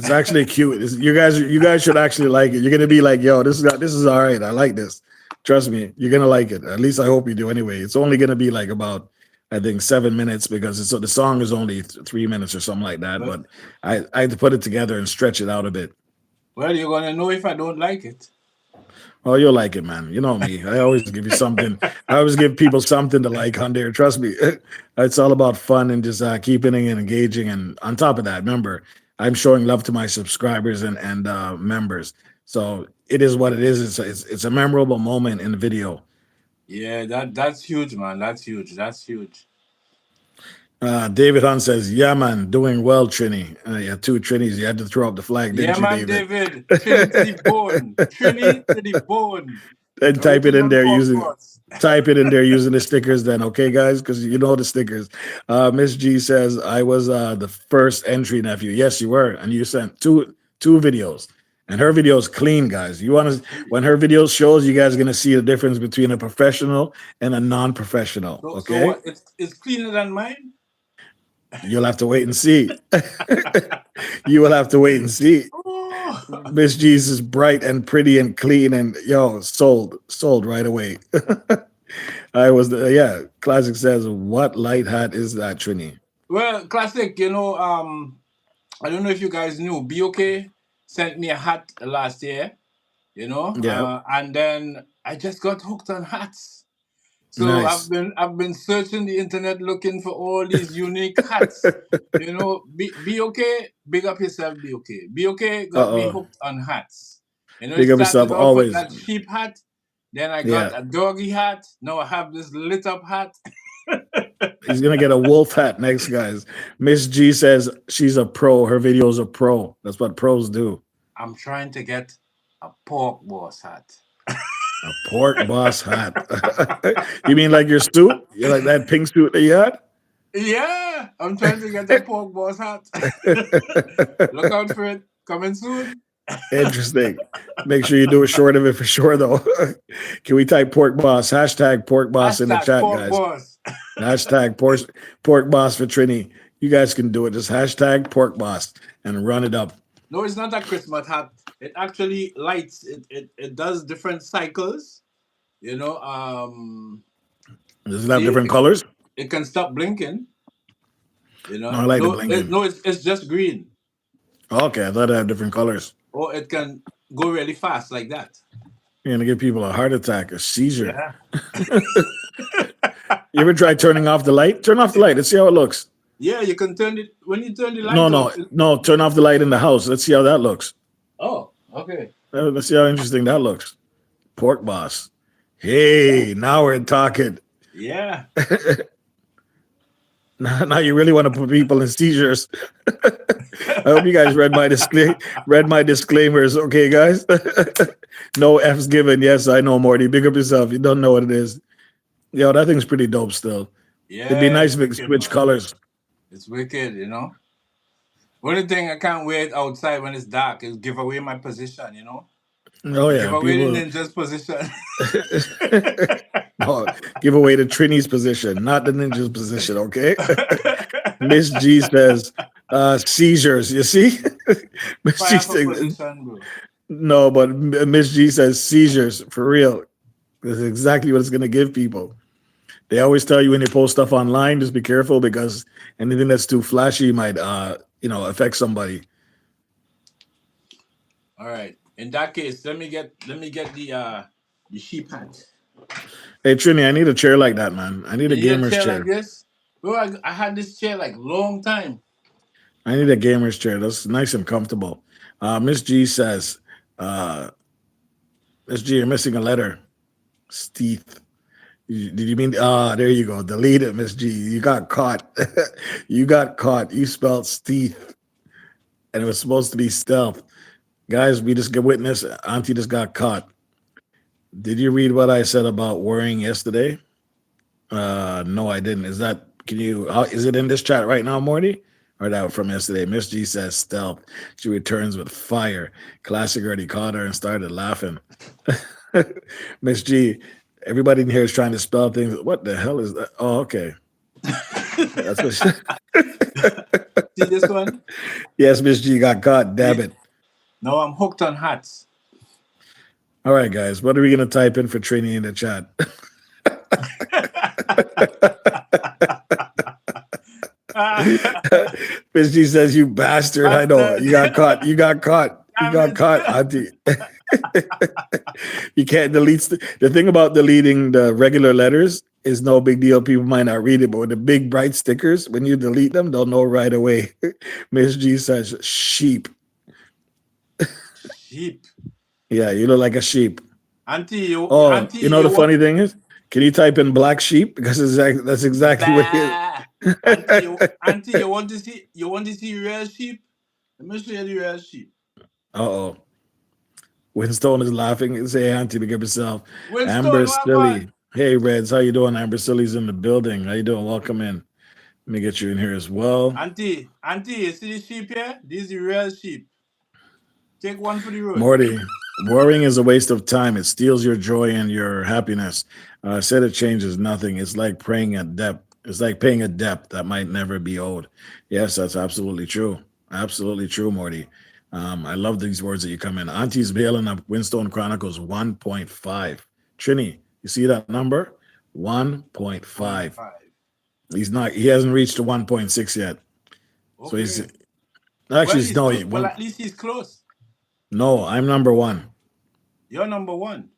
actually cute. You guys should actually like it. You're gonna be like, yo, this is all right. I like this. Trust me, you're gonna like it. At least I hope you do. Anyway, it's only gonna be like about, I think, 7 minutes because the song is only 3 minutes or something like that. But I had to put it together and stretch it out a bit. Well, you're gonna know if I don't like it. Oh, you'll like it, man. You know me. I always give you something. I always give people something to like on there. Trust me. It's all about fun and just keeping it engaging. And on top of that, remember, I'm showing love to my subscribers and members. So it is what it is. It's a memorable moment in the video. Yeah, that's huge, man. That's huge. That's huge. David Hunt says, yeah, man, doing well, Trini. Yeah, 2 Trinis. You had to throw up the flag, didn't you, man, David? Trini to the bone. Trini to the bone. And type it in there using the stickers then, okay, guys? Because you know the stickers. Miss G says, I was the first entry, nephew. Yes, you were. And you sent two videos. And her video is clean, guys. When her video shows, you guys are gonna see the difference between a professional and a non-professional. Okay. So what, it's cleaner than mine? You'll have to wait and see. You will have to wait and see. Oh. Miss G's is bright and pretty and clean and sold right away. Classic says, what light hat is that, Trini? Well, Classic, I don't know if you guys knew, BOK sent me a hat last year, Yeah. and then I just got hooked on hats. So Nice. I've been searching the internet looking for all these unique hats. BOK, big up yourself, BOK. BOK got me hooked on hats. Big up yourself always. That sheep hat. Then I got a doggy hat. Now I have this lit up hat. He's gonna get a wolf hat next, guys. Miss G says she's a pro. Her videos are pro. That's what pros do. I'm trying to get a pork boss hat. A pork boss hat. You mean like your suit? You like that pink suit that you had? Yeah, I'm trying to get a pork boss hat. Look out for it. Coming soon. Interesting. Make sure you do a short of it for sure, though. Can we type pork boss? Hashtag pork boss in the chat, guys. Boss. Hashtag pork boss for Trini. You guys can do it. Just hashtag pork boss and run it up. No, it's not a Christmas hat. It actually lights. It does different cycles. Does it have different colors? It can stop blinking. No, I like the blinking. It's just green. Okay, I thought it had different colors. Or it can go really fast like that. You're gonna give people a heart attack, a seizure. Yeah. You ever try turning off the light? Turn off the light. Let's see how it looks. Yeah, you can turn it when you turn the light. No. Turn off the light in the house. Let's see how that looks. Oh, okay. Let's see how interesting that looks. Pork boss. Hey, now we're talking. Yeah. Now you really want to put people in seizures. I hope you guys read my disclaimers. Okay, guys. No F's given. Yes, I know, Morty. Big up yourself. You don't know what it is. Yo, that thing's pretty dope still. It'd be Yeah, nice it's if it wicked, switched man. colors. It's wicked, you know. Only thing I can't wait outside when it's dark is give away my position, you know. Oh Give yeah, away the people. ninja's position. No, give away the Trini's position, not the ninja's position. Okay. Miss G says seizures. You see, Miss G Fire for says position, bro. no, but Miss G says seizures for real. That's exactly what it's going to give people. They always tell you when you post stuff online, just be careful because anything that's too flashy might, affect somebody. All right. In that case, let me get the sheep hat. Hey Trini, I need a chair like that, man. I need You a need a gamer's chair like chair. this, bro. I had this chair like long time. I need a gamer's chair. That's nice and comfortable. Miss G says, uh, Miss G, you're missing a letter. Steeth. Did you mean? There you go. Delete it, Miss G. You got caught. You got caught. You spelled Steeth, and it was supposed to be stealth. Guys, we just get witness. Auntie just got caught. Did you read what I said about worrying yesterday? No, I didn't. Can you, is it in this chat right now, Morty? Or that from yesterday? Miss G says stealth. She returns with fire. Classic already caught her and started laughing. Miss G, everybody in here is trying to spell things. What the hell is that? Oh, okay. That's what she, See this one? yes, Miss G got caught. Damn Yeah. it. No, I'm hooked on hats. All right, guys. What are we going to type in for Trini in the chat? Miss G says, "You bastard! I know Bastard. you got caught. You got caught. You Damn got it. caught, Auntie." You can't delete the thing about deleting the regular letters is no big deal. People might not read it, but with the big bright stickers, when you delete them, they'll know right away. Miss G says, "Sheep." Sheep. Yeah, you look like a sheep. Auntie, You know the you want funny thing is, can you type in black sheep because that's exactly what it bah. is. Auntie, you want to see real sheep? Let me show you the real sheep. Uh-oh. Winston is laughing and say, Auntie, big up yourself. Winston, Amber what on? Silly. Hey, Reds, how you doing? Amber Silly's in the building. How you doing? Welcome in. Let me get you in here as well. Auntie, you see the sheep here? This is the real sheep. Take one for the road. Morty, worrying is a waste of time. It steals your joy and your happiness. Said it changes nothing. It's like paying a debt. It's like paying a debt that might never be owed. Yes, that's absolutely true. Absolutely true, Morty. I love these words that you come in. Auntie's bailing up Winstone Chronicles 1.5. Trini, you see that number? 1.5. 0.5. He hasn't reached the 1.6 yet. So he's Okay. Well, actually, he's no, well. At least he's close. no, I'm number one. You're number one.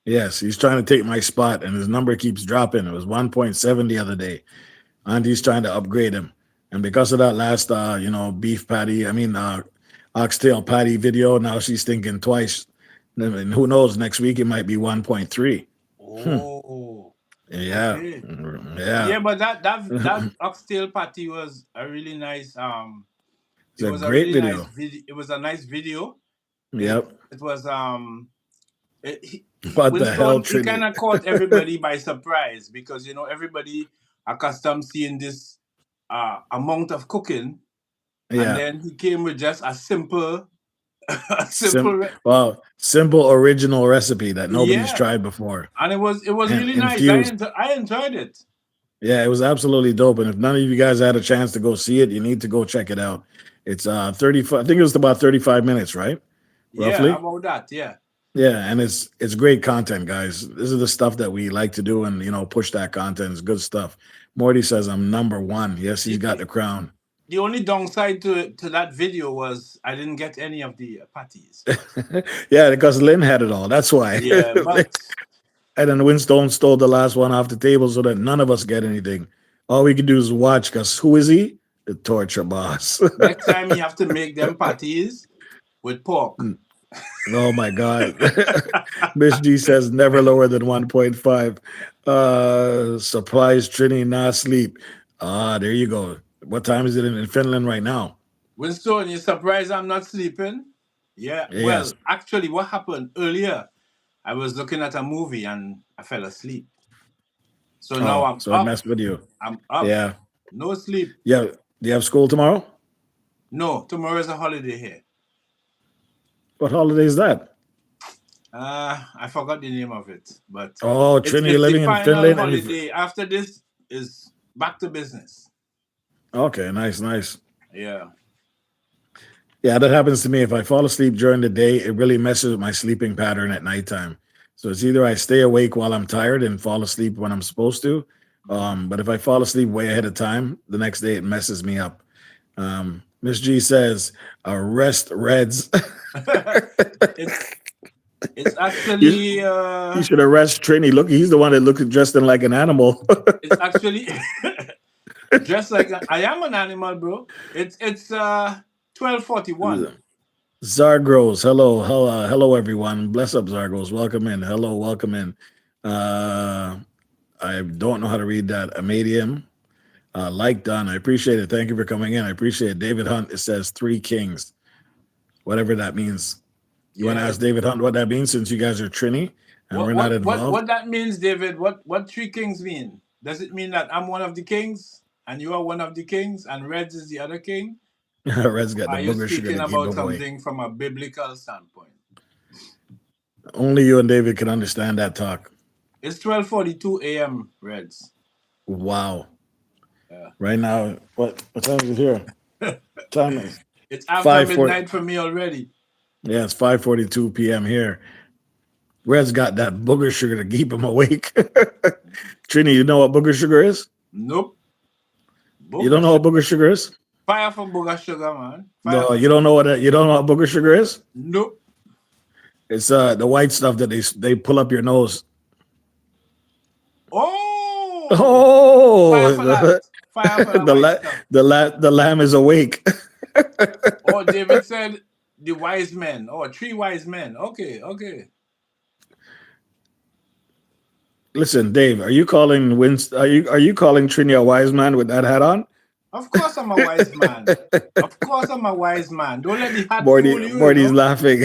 Yes, he's trying to take my spot, and his number keeps dropping. It was 1.7 the other day. Auntie's trying to upgrade him, and because of that last, beef patty, oxtail patty video, now she's thinking twice. And who knows? Next week it might be 1.3. Oh. Yeah, Okay. yeah. Yeah, but that oxtail patty was a really nice. It's It a was a great really nice video. video. It was a nice video. It Yep. it was What the hell, Winston, he Trini? kind of caught everybody by surprise because everybody accustomed seeing this amount of cooking, and Yeah. then he came with just a simple, a simple, Simple original recipe that nobody's yeah, tried before, and it was and really nice. infused. I enjoyed it. Yeah, it was absolutely dope. And if none of you guys had a chance to go see it, you need to go check it out. It's 35. I think it was about 35 minutes, right? Yeah, Roughly. about that. Yeah. Yeah, and it's great content, guys. This is the stuff that we like to do, and push that content. It's good stuff. Morty says I'm number one. Yes, he's got the crown. The only downside to that video was I didn't get any of the patties. Yeah, because Lynn had it all. That's why. Yeah, but And then Winstone stole the last one off the table so that none of us get anything. All we can do is watch because who is he? The torture boss. next time you have to make them patties with pork. Oh my God. Miss G says never lower than 1.5. Surprise Trini, not sleep. There you go. What time is it in Finland right now? Winston, you surprised I'm not sleeping? Yeah. Well, Yes. actually, what happened earlier? I was looking at a movie and I fell asleep. So now Oh, I'm so it up. messed with you. I'm up. Yeah. No sleep. Yeah. Do you have school tomorrow? No, tomorrow is a holiday here. What holiday is that? I forgot the name of it, but Oh, it's Trinity it's the living in final Finland, and you. holiday. After this is back to business. Okay, nice, nice. Yeah. Yeah, that happens to me. If I fall asleep during the day, it really messes with my sleeping pattern at nighttime. So it's either I stay awake while I'm tired and fall asleep when I'm supposed to. But if I fall asleep way ahead of time, the next day it messes me up. Miss G says, arrest Reds. It's you, actually you should arrest Trini. Look, he's the one that looks dressed in like an animal. it's actually just like I am an animal, bro. It's 12:41. Zargros, hello everyone. Bless up, Zargros. Welcome in. Hello, welcome in. I don't know how to read that. Amadium. Like done. I appreciate it. Thank you for coming in. I appreciate it. David Hunt, it says 3 kings. Whatever that means. You want to ask David Hunt what that means since you guys are Trini and we're not involved? What that means, David? What 3 kings mean? Does it mean that I'm one of the kings and you are one of the kings and Reds is the other king? Red's got the Are you booger sugar speaking to keep about him away. something from a biblical standpoint? Only you and David can understand that talk. It's 12:42 a.m. Reds. Wow. Yeah. Right now, what time is it here? Time is it's after midnight for me already. Yeah, it's 5:42 p.m. here. Red's got that booger sugar to keep him awake. Trini, you know what booger sugar is? Nope. You don't know what booger sugar is? Fire for booger sugar, man. No, you don't know what booger sugar is? Nope. It's the white stuff that they pull up your nose. Fire for that. Fire for that the lamb is awake. David said the wise men. 3 wise men. Okay. Listen, Dave, are you calling Are you calling Trini a wise man with that hat on? Of course I'm a wise man. Of course I'm a wise man. Don't let the hat Morty, fool you. Morty's laughing.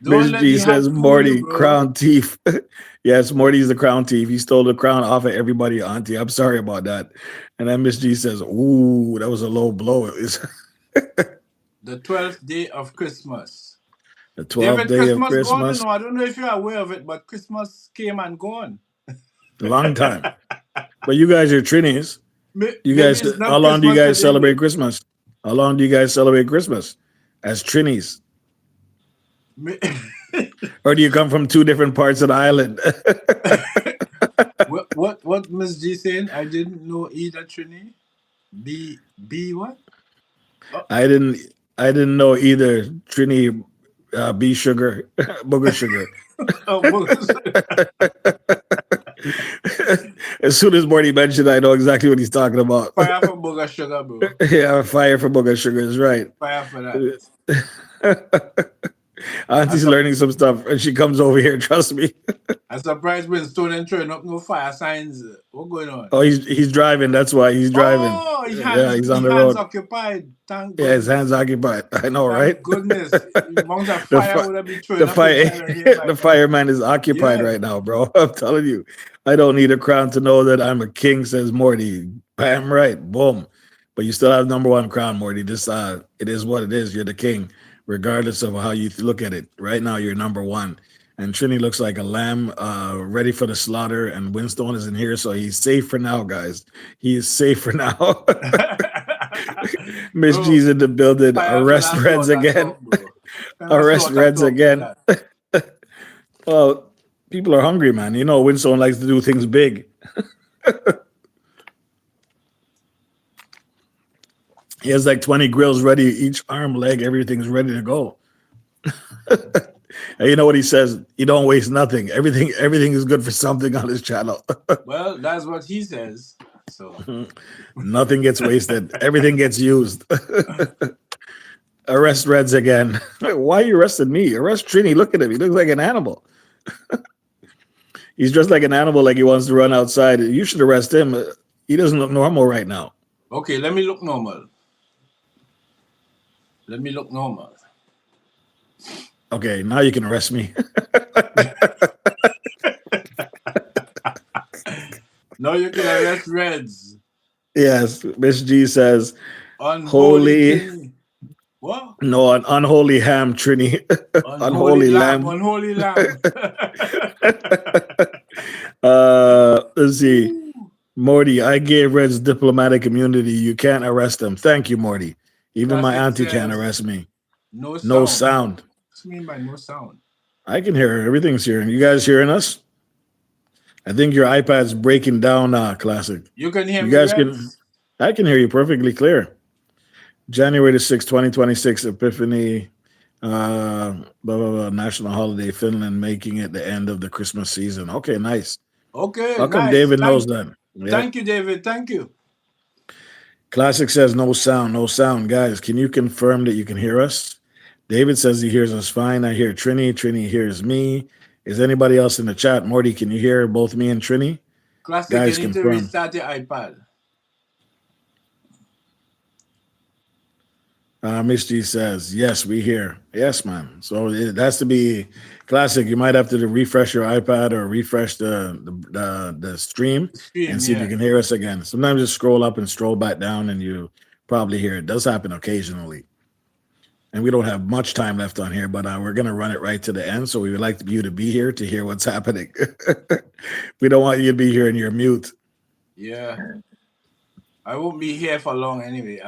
Miss G says Morty, crown thief. Yes, Morty's the crown thief. He stole the crown off of everybody, Auntie. I'm sorry about that. And then Miss G says, ooh, that was a low blow. The 12th day of Christmas. The 12th day of Christmas. Gone, I don't know if you're aware of it, but Christmas came and gone. Long time. But you guys are Trinis. You guys, how long do you guys celebrate Christmas? How long do you guys celebrate Christmas as Trinis? Or do you come from 2 different parts of the island? What Miss G saying? I didn't know either Trini. B what? Oh. I didn't know either Trini. B sugar, booger sugar. As soon as Morty mentioned, I know exactly what he's talking about. Fire for booger sugar, bro. Yeah, fire for booger sugar is right. Fire for that. Auntie's learning some stuff, and she comes over here. Trust me. I'm surprised when Stone and throwing up no fire signs. What's going on? Oh, he's driving. That's why he's driving. Oh, he's on the road. Occupied. Thank goodness. His hands occupied. I know, right? Goodness, the fireman is occupied right now, bro. I'm telling you, I don't need a crown to know that I'm a king. Says Morty. Bam, right, boom. But you still have #1 crown, Morty. This it is what it is. You're the king, regardless of how you look at it. Right now, you're #1. And Trini looks like a lamb ready for the slaughter, and Winstone isn't here, so he's safe for now, guys. He is safe for now. Miss G's in the building. Arrest Reds again. Arrest Reds again. Well, people are hungry, man. You know, Winstone likes to do things big. He has like 20 grills ready, each arm, leg, everything's ready to go. And you know what he says? You don't waste nothing. Everything is good for something on his channel. Well, that's what he says. So nothing gets wasted. Everything gets used. Arrest Reds again. Why you arresting me? Arrest Trini. Look at him. He looks like an animal. He's dressed like an animal, like he wants to run outside. You should arrest him. He doesn't look normal right now. Okay, let me look normal. Let me look normal. Okay, now you can arrest me. No, you can arrest Reds. Yes, Miss G says, Unholy holy, Trini. What? no, an unholy ham, Trini. Unholy Unholy lamb. lamb. Unholy lamb. Let's see. Ooh. Morty, I gave Reds diplomatic immunity. You can't arrest them. Thank you, Morty. Even my Classic auntie can't says arrest me. no No sound. sound. What do you mean by no sound? I can hear her. Everything's hearing. You guys hearing us? I think your iPad's breaking down, Classic. You can hear You me, guys can, Reds? I can hear you perfectly clear. January the 6th, 2026, Epiphany, blah, blah, blah, national holiday, Finland, making it the end of the Christmas season. Okay, nice. Okay, How come nice. David knows that? Yep. Thank you, David. Thank you. Classic says no sound, no sound. Guys, can you confirm that you can hear us? David says he hears us fine. I hear Trini. Trini hears me. Is anybody else in the chat? Morty, can you hear both me and Trini? Classic, you Guys, need to confirm. restart your iPad. Miss G says, yes, we hear. Yes, man. So it has to be Classic. You might have to refresh your iPad or refresh the stream and Stream, see if you yeah. can hear us again. Sometimes just scroll up and scroll back down and you probably hear it. It does happen occasionally. And we don't have much time left on here, but we're going to run it right to the end. So we would like you to be here to hear what's happening. We don't want you to be here and you're mute. Yeah. I won't be here for long anyway.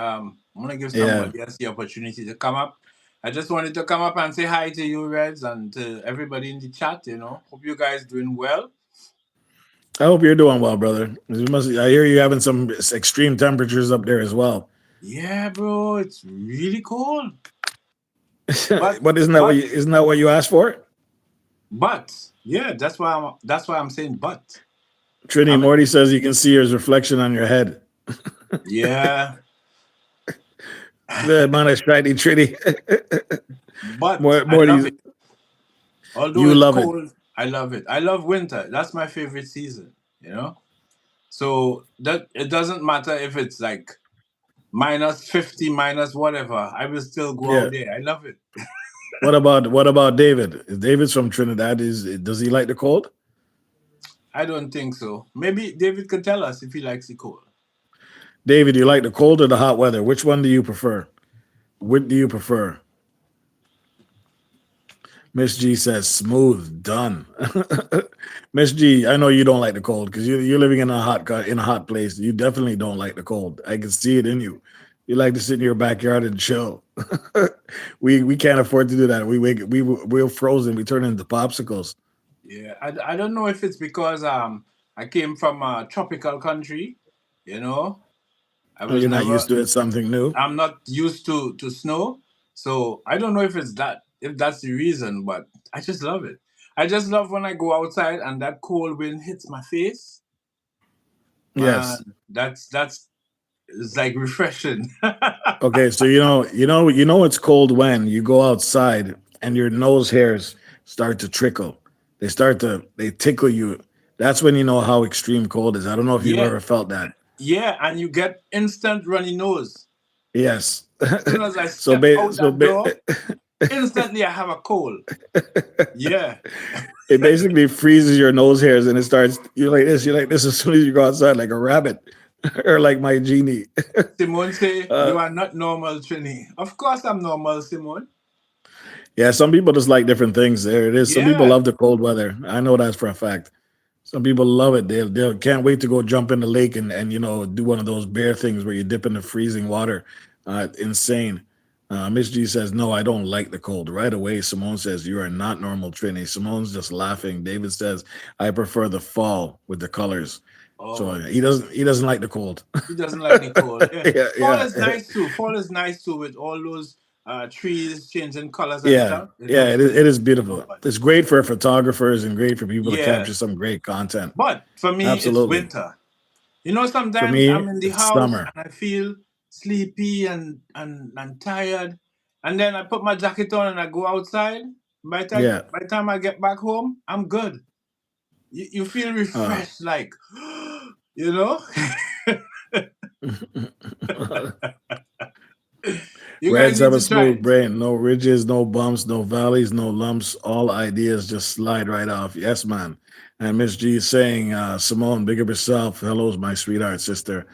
I'm gonna give somebody else the opportunity to come up. I just wanted to come up and say hi to you, Reds, and to everybody in the chat. Hope you guys doing well. I hope you're doing well, brother. I hear you having some extreme temperatures up there as well. Yeah, bro, it's really cold. But isn't that what you asked for? But yeah, that's why I'm saying but. Trini Morty says you can see his reflection on your head. Yeah. The amount of shiny Trini. But I love it. Although you it's love cold, it. I love it. I love winter. That's my favorite season, So that it doesn't matter if it's like -50, minus whatever. I will still go out there. I love it. What about David? If David's from Trinidad, does he like the cold? I don't think so. Maybe David could tell us if he likes the cold. David, do you like the cold or the hot weather? Which one do you prefer? What do you prefer? Miss G says smooth, done. Miss G, I know you don't like the cold because you're living in a hot place. You definitely don't like the cold. I can see it in you. You like to sit in your backyard and chill. we can't afford to do that. We're frozen. We turn into popsicles. Yeah, I don't know if it's because I came from a tropical country, I was You're not never used to it. Something new. I'm not used to snow, so I don't know if that's the reason, but I just love it. I just love when I go outside and that cold wind hits my face. Yes, that's it's like refreshing. Okay, so you know it's cold when you go outside and your nose hairs start to trickle. They tickle you. That's when you know how extreme cold is. I don't know if you've ever felt that. Yeah, and you get instant runny nose. Yes. As soon as I step out that door, instantly I have a cold. Yeah. It basically freezes your nose hairs and you're like this as soon as you go outside, like a rabbit. Or like my genie. Simone say, you are not normal, Trini. Of course I'm normal, Simone. Yeah, some people just like different things. There it is. Some people love the cold weather. I know that for a fact. Some people love it. They can't wait to go jump in the lake and do one of those bear things where you dip in the freezing water. Insane. Miss G says, no, I don't like the cold. Right away, Simone says, you are not normal, Trini. Simone's just laughing. David says, I prefer the fall with the colors. Oh, so he doesn't like the cold. He doesn't like the cold. Yeah. Fall is yeah. nice too. Fall is nice too with all those trees changing colors and Yeah, stuff. it is beautiful. It's great for photographers and great for people to capture some great content. But for me, Absolutely. it's winter. Sometimes For me, I'm in the it's house summer. and I feel sleepy and tired. And then I put my jacket on and I go outside. By the time I get back home, I'm good. You feel refreshed, like, You guys Reds need have a to try smooth it. brain. No ridges, no bumps, no valleys, no lumps. All ideas just slide right off. Yes, man. And Miss G is saying, Simone, big up yourself. Hello's my sweetheart sister.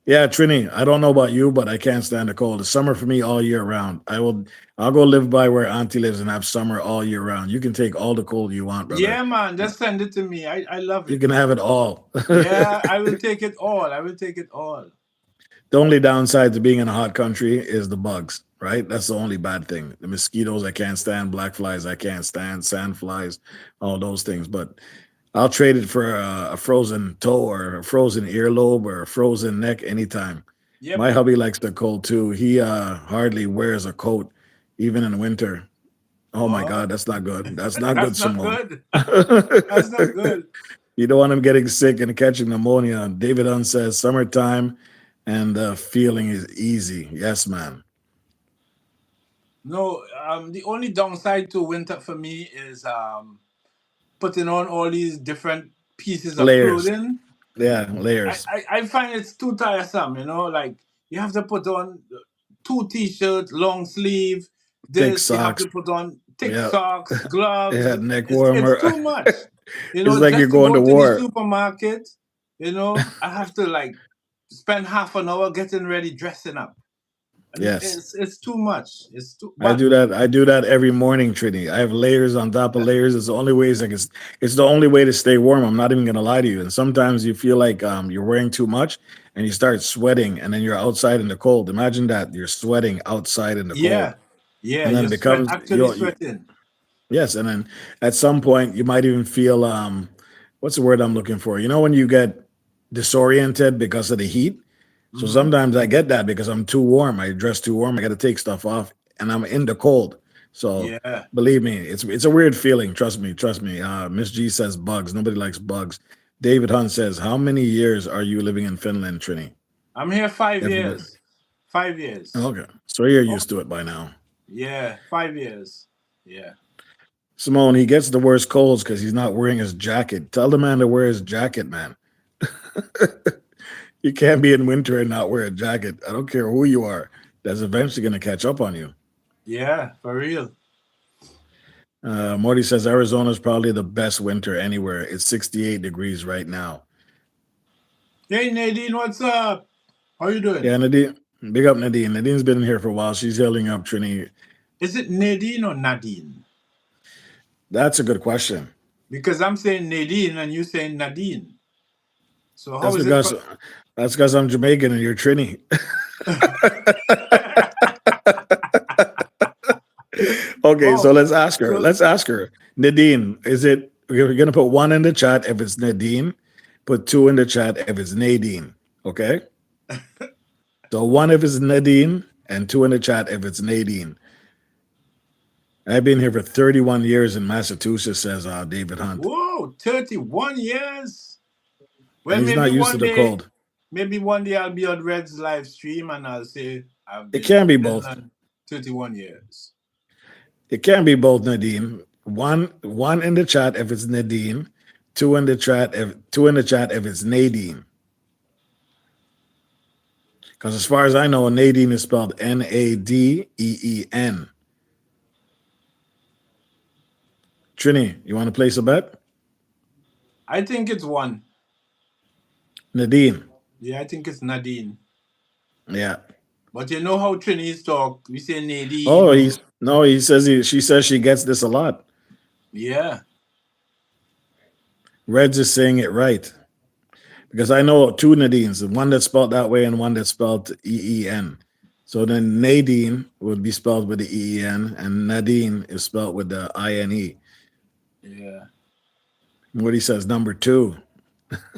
Yeah, Trini, I don't know about you, but I can't stand the cold. It's summer for me all year round. I'll go live by where Auntie lives and have summer all year round. You can take all the cold you want, brother. Yeah, man, just send it to me. I love You it. can have it all. Yeah, I will take it all. I will take it all. The only downside to being in a hot country is the bugs, right? That's the only bad thing. The mosquitoes I can't stand, black flies I can't stand, sand flies, all those things. But I'll trade it for a frozen toe or a frozen earlobe or a frozen neck anytime. Yep. My hubby likes the cold too. He hardly wears a coat, even in winter. Oh my Oh, God, that's not good. That's not good, that's not Simone. good. That's not good. You don't want him getting sick and catching pneumonia. David Hunn says summertime and the feeling is easy. Yes, man. No, the only downside to winter for me is putting on all these different pieces of Layers. clothing. Yeah, I, layers. I, I find it's too tiresome, like you have to put on two t-shirts, long sleeve, Thick this, you have socks. to put on thick Yeah. socks, gloves. Yeah, neck It's warmer. too much. It's like you're Just to going go to to the war. supermarket, I have to like spend half an hour getting ready, dressing up. And Yes. it's too much. It's too I but do that. I do that every morning, Trini. I have layers on top of layers. It's the only ways I can. It's the only way to stay warm. I'm not even gonna lie to you. And sometimes you feel like you're wearing too much, and you start sweating, and then you're outside in the cold. Imagine that you're sweating outside in the cold, yeah. Yeah, and then you're it becomes actually sweating. yes, and then at some point you might even feel what's the word I'm looking for? You know when you get disoriented because of the heat. So Hmm. sometimes I get that because I'm too warm. I dress too warm. I got to take stuff off, and I'm in the cold. So Yeah. believe me, it's a weird feeling. Trust me, trust me. Miss G says bugs. Nobody likes bugs. David Hunt says, "How many years are you living in Finland, Trini?" I'm here 5 years. Everybody. 5 years. Okay, so you're Oh, used to it by now. yeah, 5 years. Yeah. Simone, he gets the worst colds because he's not wearing his jacket. Tell the man to wear his jacket, man. You can't be in winter and not wear a jacket. I don't care who you are. That's eventually going to catch up on you. Yeah, for real. Morty says Arizona is probably the best winter anywhere. It's 68 degrees right now. Hey Nadine, what's up? How you doing? Yeah, Nadine, big up Nadine. Nadine's been in here for a while. She's healing up Trini. Is it Nadine or Nadine? That's a good question. Because I'm saying Nadine and you saying Nadine. So how That's is it? because that's because I'm Jamaican and you're Trini. Okay, so Oh, let's ask her. so Let's ask her. Nadine, is it we're gonna put one in the chat if it's Nadine, put two in the chat if it's Nadine. Okay? So one if it's Nadine and two in the chat if it's Nadine. I've been here for 31 years in Massachusetts, says David Hunt. whoa, 31 years. And Well, he's not used to the cold. maybe one day I'll be on Red's live stream and I'll say I've It been in can be both. Finland 31 years. It can be both, Nadine. One in the chat if it's Nadine, two in the chat if it's Nadine. Because as far as I know, Nadine is spelled Nadeen. Trini, you want to place a bet? I think it's one. Nadine. Yeah, I think it's Nadine. Yeah. But you know how Trinis talk. We say Nadine. Oh, he says she says she gets this a lot. Yeah. Reds is saying it right. Because I know two Nadines, one that's spelled that way and one that's spelled EEN. So then Nadine would be spelled with the EEN and Nadine is spelled with the INE. Yeah. What he says, number two.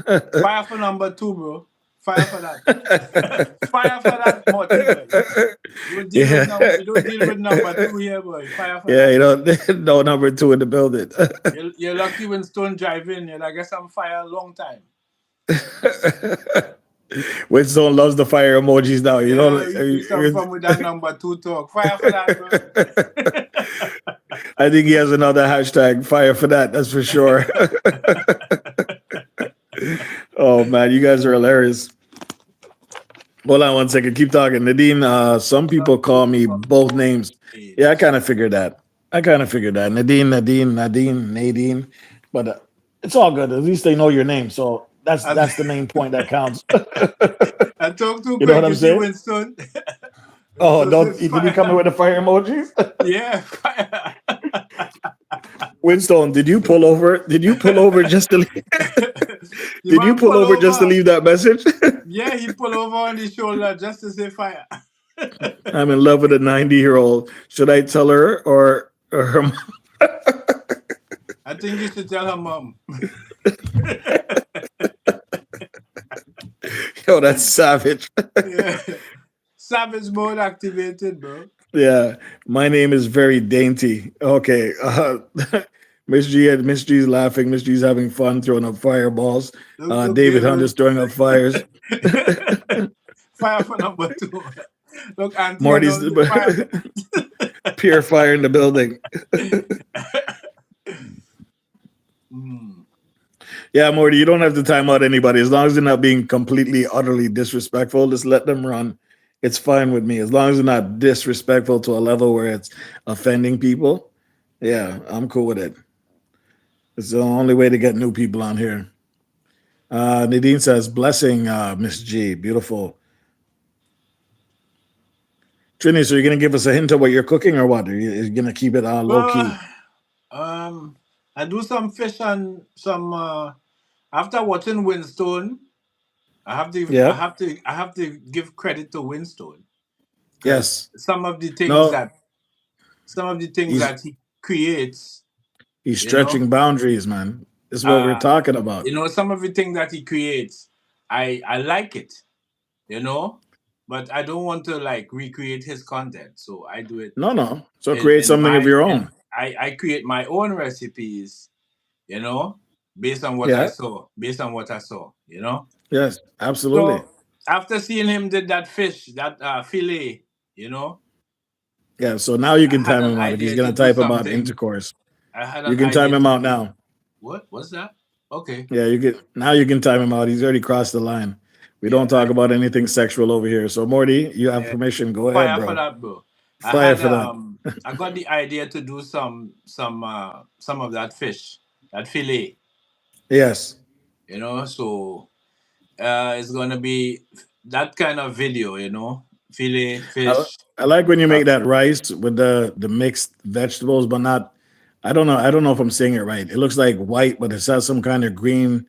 Fire for number two, bro. Fire for that. Fire for that, Morty, boy. You don't deal with number two here, boy. Fire for that. Yeah, you know, no number two in the building. You're lucky when Stone drive in. You're like, I guess I'm fire a long time. Winston loves the fire emojis now. You know, You come from with that number two talk. Fire for that, bro. I think he has another hashtag, fire for that. That's for sure. Oh, man, you guys are hilarious. Hold on 1 second. Keep talking. Nadine, some people call me both names. Yeah, I kind of figured that. Nadine, Nadine. But it's all good. At least they know your name. So that's the main point that counts. I talk too You know what quick. I'm You see, saying? Winston. Oh, Winston don't says did he come in fire. with the fire emojis? Yeah, fire. Winston, did you pull over? Did you pull over just to leave? The Did you man pull pull over just to over. leave that message? Yeah, he pull over on his shoulder just to say fire. I'm in love with a 90-year-old. Should I tell her or her mom? I think you should tell her mom. Yo, that's savage. Yeah. Savage mode activated, bro. Yeah, my name is very dainty. Okay, Miss G's laughing. Miss G's having fun throwing up fireballs. Look, David David. Hunter's throwing up fires. Fire for number two. Look, Auntie Marty's announced the fire. pure fire in the building. Mm. Yeah, Morty, you don't have to time out anybody as long as they're not being completely, utterly disrespectful. Just let them run. It's fine with me as long as they're not disrespectful to a level where it's offending people. Yeah, I'm cool with it. It's the only way to get new people on here. Nadine says, blessing, Miss G. Beautiful. Trini, so you're going to give us a hint of what you're cooking or what? Are you going to keep it low key? I do some fish and some after watching Winstone, Yeah. I have to give credit to Winstone because Yes. some of the things No, that he's he creates, he's you know, stretching boundaries, man. This is what we're uh, talking about. some of the things that he creates, I like it, you know, but I don't want to like recreate his content, so I do it No, no. So create in something of my your in own. I create my own recipes, you know, based on what I Yeah. saw, you know. Yes. Absolutely. So after seeing him did that fish, that fillet, you know, Yeah. So now you I can had time an him out. If he's idea to going to do type about something. intercourse, I had you an can time idea him to out do now. what? What's that? Okay. Yeah. You can time him out. He's already crossed the line. We don't Yeah, talk about anything sexual over here. So Morty, you have yeah. permission. Go ahead, Fire for bro. that, bro. Fire for that. I got the idea to do some of that fish, that fillet, Yes. you know, so it's gonna be that kind of video, you know, fillet I, fish. I like when you Uh, make that rice with the mixed vegetables, but not. I don't know. I don't know if I'm saying it right. It looks like white, but it has some kind of green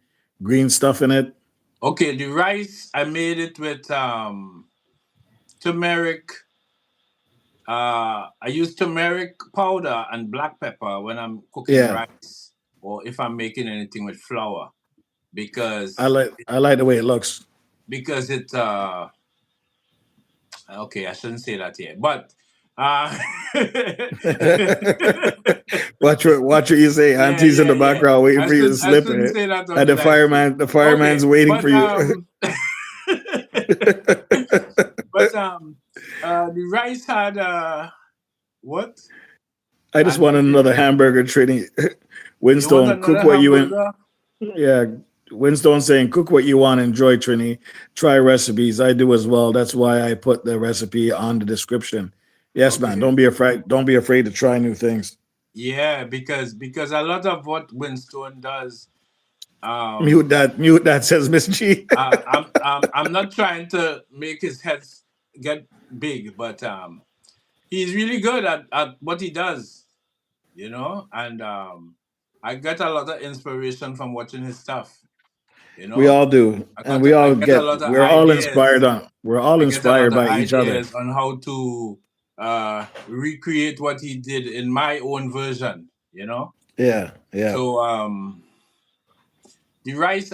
stuff in it. okay, the rice I made it with turmeric. I use turmeric powder and black pepper when I'm cooking Yeah, rice or if I'm making anything with flour I because like I like the way it looks. it okay, I shouldn't say that here, but uh Watch what you say. yeah, Auntie's in yeah, the yeah. background waiting for you to I slip shouldn't it, say that on and the live stream. the Okay, fireman's waiting for but you. but the rice had what? I just And wanted another hamburger. Trini, you want Winstone, cook another what you in. hamburger? Yeah, Winstone saying, cook what you want, enjoy, Trini. Try recipes. I do as well. That's why I put the recipe on the description. Yes, man. Okay. Don't be afraid. Don't be afraid to try new things. Yeah, because a lot of what Winstone does, Mute um, that. Mute that, says Miss G. I'm not trying to make his head get big, but he's really good at what he does, you know, and I get a lot of inspiration from watching his stuff, you We know. all do. And we I all get a get, lot of ideas. we're all I get a lot inspired of by each other. ideas on how to recreate what he did in my own version, you know. Yeah. Yeah. So the rice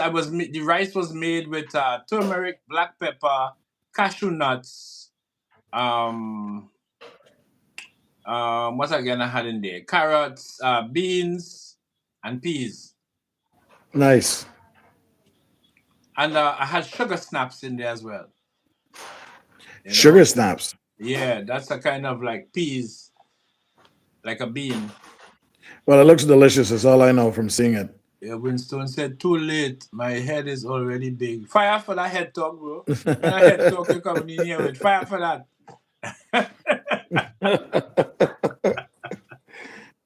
was made with turmeric, black pepper, cashew nuts, um, what again I had in there? Carrots, beans, and peas, Nice. and I had sugar snaps in there as well. You Sugar know, snaps. yeah, that's a kind of like peas, like a bean. Well, it looks delicious. That's all I know from seeing it. Yeah, Winston said, too late. My head is already big. Fire for that head talk, bro. When a head talk, you're coming in here with fire for that.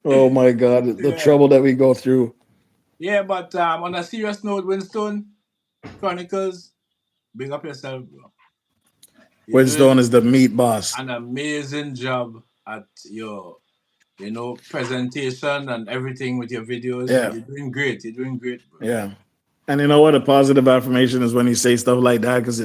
Oh my God, the trouble that we go through. Yeah, but on a serious note, Winston Chronicles, big up yourself, bro. You're Winston doing is the meat boss. an amazing job at your, presentation and everything with your videos. Yeah. You're doing great. You're doing great, bro. Yeah. And you know what? A positive affirmation is when you say stuff like that, because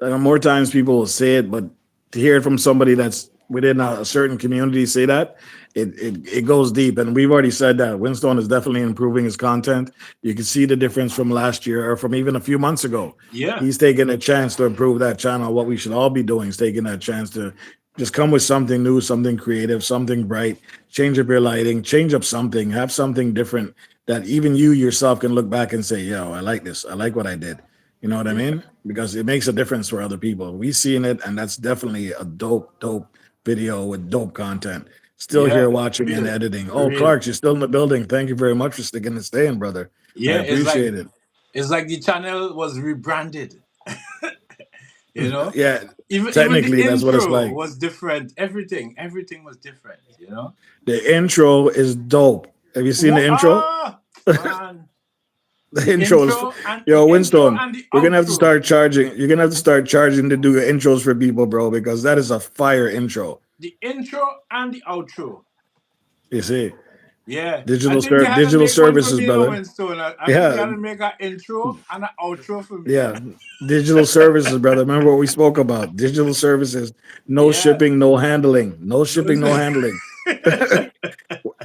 more times people will say it, but to hear it from somebody that's within a certain community say that, it goes deep. And we've already said that Winston is definitely improving his content. You can see the difference from last year or from even a few months ago. Yeah. He's taking a chance to improve that channel. What we should all be doing is taking that chance to just come with something new, something creative, something bright, change up your lighting, change up something, have something different that even you yourself can look back and say, yo, I like this. I like what I did. You know what I mean? Because it makes a difference for other people. We seen it, and that's definitely a dope video with dope content. Still Yeah, here watching and editing. Oh, real. Clark, you're still in the building. Thank you very much for sticking and staying, brother. I Yeah, appreciate it. it's like the channel was rebranded. You know? Yeah, Even the technically, that's what it's intro like. was different. Everything was different, The intro is dope. Have you seen the intro? Man. The intro is, yo, Winston. And the We're gonna have to outro. start charging. You're gonna have to start charging to do intros for people, bro, because that is a fire intro. The intro and the outro. You see, Yeah. digital They had to digital make one for services, me, brother. Winston. I think they Yeah, had to make an intro and an outro for me. yeah, digital services, brother. Remember what we spoke about? Digital services, no Yeah. shipping, no handling, no shipping, no handling.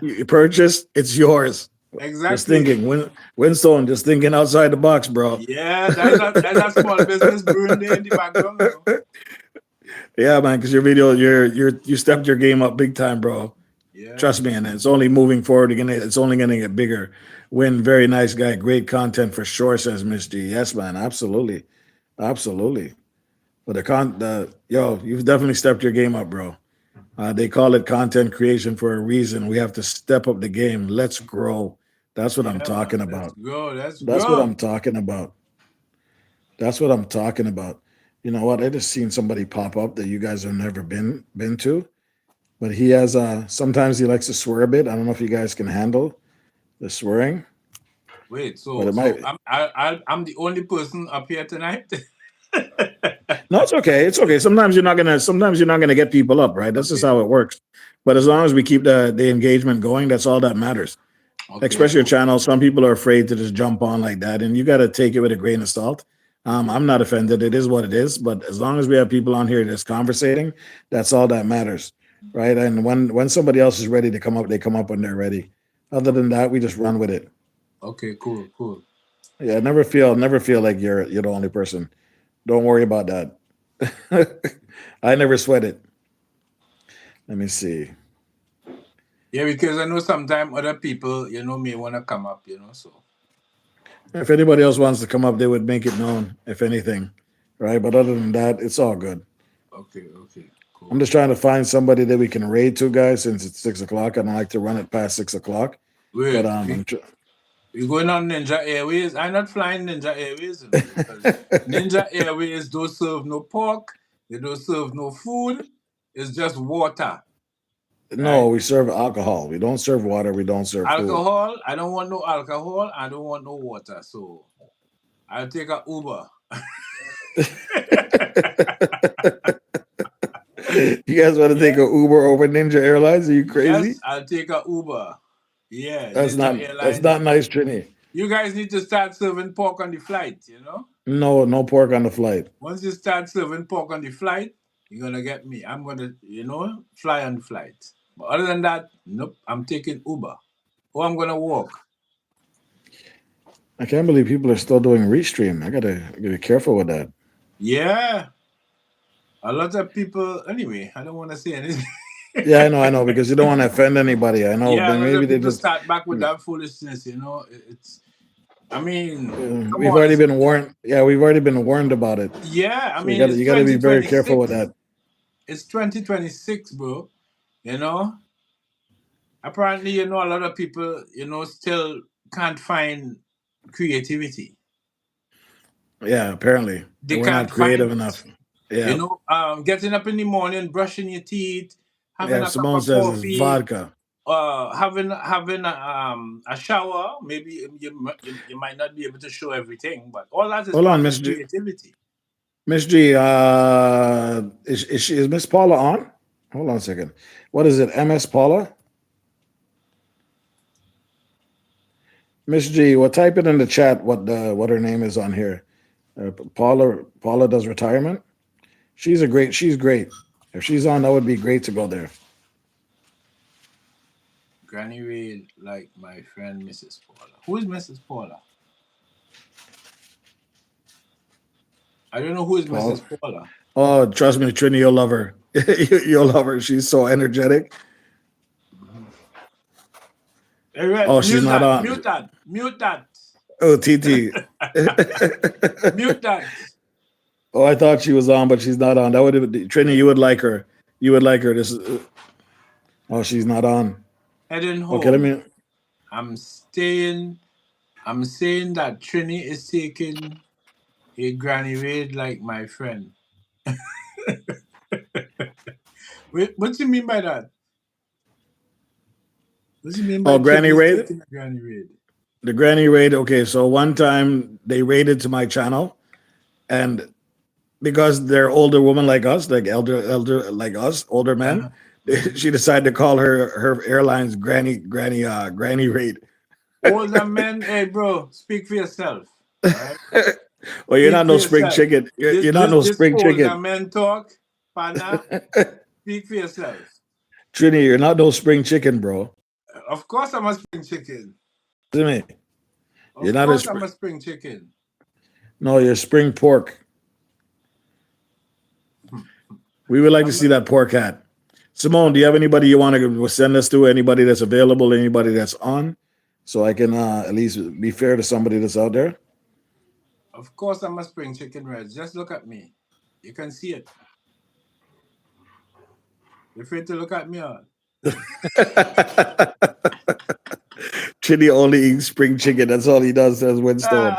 You purchase, it's yours. Exactly. Just thinking, Winston, just thinking outside the box, bro. Yeah, that's a small business brewing there in the background. Yeah, man, because your video, you stepped your game up big time, bro. Yeah. Trust me, and it's only moving forward. It's only gonna get bigger. Win, very nice guy, great content for sure, says Miss G. Yes, man, absolutely, absolutely. But you've definitely stepped your game up, bro. They call it content creation for a reason. We have to step up the game. Let's grow. That's what I'm talking about. Let's go. That's what I'm talking about. That's what I'm talking about. You know what? I just seen somebody pop up that you guys have never been to, but he has sometimes he likes to swear a bit. I don't know if you guys can handle the swearing. Wait, I'm the only person up here tonight. No, it's okay. It's okay. Sometimes you're not gonna get people up, right? That's just how it works. But as long as we keep the engagement going, that's all that matters. Okay. Especially your channel. Some people are afraid to just jump on like that, and you got to take it with a grain of salt. I'm not offended. It is what it is. But as long as we have people on here just conversating, that's all that matters, right? And when somebody else is ready to come up, they come up when they're ready. Other than that, we just run with it. Okay, cool. Yeah, never feel like you're the only person. Don't worry about that. I never sweat it. Let me see. Yeah, because I know sometimes other people, may want to come up, so. If anybody else wants to come up, they would make it known, if anything, right? But other than that, it's all good. Okay, cool. I'm just trying to find somebody that we can raid to, guys, since it's 6 o'clock. I don't like to run it past 6 o'clock. Wait, but you're going on Ninja Airways? I'm not flying Ninja Airways. Ninja Airways don't serve no pork. They don't serve no food. It's just water. No, right? We serve alcohol. We don't serve water. We don't serve alcohol. Food. I don't want no alcohol. I don't want no water. So I'll take an Uber. You guys want to take an Uber over Ninja Airlines? Are you crazy? Yes, I'll take an Uber. Yeah, that's not nice, Trini. You guys need to start serving pork on the flight, No pork on the flight. Once you start serving pork on the flight, you're gonna get me. I'm gonna, fly on the flight. But other than that, nope, I'm taking Uber. Or I'm gonna walk. I can't believe people are still doing restream. I gotta be careful with that. Yeah. A lot of people, anyway, I don't want to say anything. Yeah, I know, because you don't want to offend anybody. I know, yeah, but maybe they just start back with that foolishness, It's, I mean, we've already been warned. Yeah, we've already been warned about it. Yeah, I so mean, you got to be very careful with that. It's 2026, bro. Apparently, a lot of people, still can't find creativity. Yeah, apparently. They We're can't not find creative it. enough. Yeah. You know, getting up in the morning, brushing your teeth, having Yeah, a cup Simone of says it's coffee, vodka. having a shower. Maybe you might not be able to show everything, but all that is Hold on, part Miss of G. creativity. Miss G, is Miss Paula on? Hold on a second. What is it? MS Paula? Miss G, well, type it in the chat what her name is on here. Paula does retirement. She's great. If she's on, that would be great to go there. Granny Reed, like my friend Mrs. Paula. Who is Mrs. Paula? I don't know who is Paula. Mrs. Paula. Oh, trust me, Trini, you'll love her. You'll love her. She's so energetic. Hey, Red, Oh, she's not on. Mute that. Oh, TT. Mute that. Oh, I thought she was on, but she's not on. That would have Trini. You would like her. You would like her. This is. Oh, she's not on. Heading home. Okay, let me. I'm saying that Trini is taking a granny raid like my friend. Wait, what do you mean by that? What do you mean by Oh, granny raid? taking a granny raid? The granny raid. Okay, so one time they raided to my channel, and because they're older women like us, like elder like us, older men, she decided to call her airlines granny raid. Older men, hey bro, speak for yourself. Right? Well, you're not no spring chicken. You're not no spring chicken. Older men talk, partner. Speak for yourself. Trini, you're not no spring chicken, bro. Of course I'm a spring chicken. To me. Of course I'm a spring chicken. No, you're spring pork. We would like to see that pork hat. Simone, do you have anybody you want to send us to? Anybody that's available? Anybody that's on? So I can at least be fair to somebody that's out there. Of course I'm a spring chicken, Reds. Just look at me. You can see it. You're afraid to look at me on. Chitty only eats spring chicken. That's all he does, says Winston.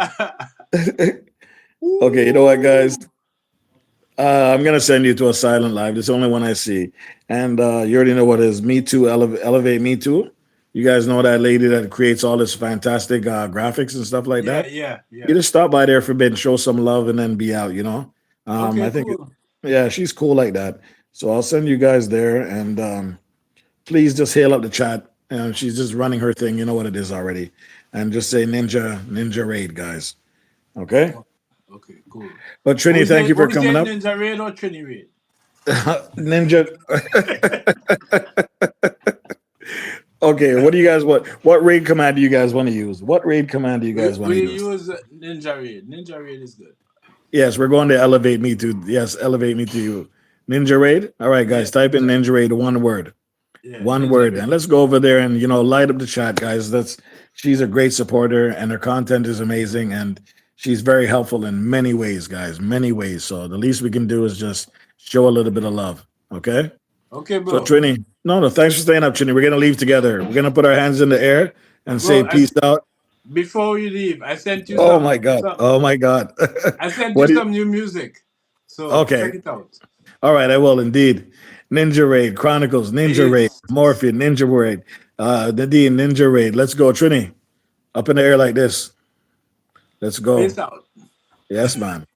Okay, you know what, guys? I'm gonna send you to a silent live. It's the only one I see, and you already know what it is. Me Too, Elevate Me Too. You guys know that lady that creates all this fantastic graphics and stuff like that. Yeah. You just stop by there for a bit and show some love, and then be out. You know. Okay, I think, cool. Yeah, she's cool like that. So I'll send you guys there, and please just hail up the chat. She's just running her thing. You know what it is already, and just say Ninja Raid, guys. Okay. Okay, cool. But Trini, thank you for coming up. Ninja Raid or Trini Raid? Ninja. Okay, what do you guys want? What raid command do you guys want to use? What raid command do you guys want to use? We use Ninja Raid. Ninja Raid is good. Yes, we're going to Elevate Me Too. Yes, Elevate Me to you. Ninja Raid. All right, guys, type in Ninja Raid, one word. Yeah, one word. Raid. And let's go over there and light up the chat, guys. She's a great supporter and her content is amazing and she's very helpful in many ways, guys. Many ways. So the least we can do is just show a little bit of love. Okay? Okay, bro. So Trini, no, thanks for staying up, Trini. We're gonna leave together. We're gonna put our hands in the air and say peace out. Before you leave, I sent you Oh my God. I sent you some new music. So check it out. All right, I will indeed. Ninja Raid, Chronicles, Ninja Raid, Morpheus, Ninja Raid, Nadine, Ninja Raid. Let's go, Trini. Up in the air like this. Let's go. Peace out. Yes, man.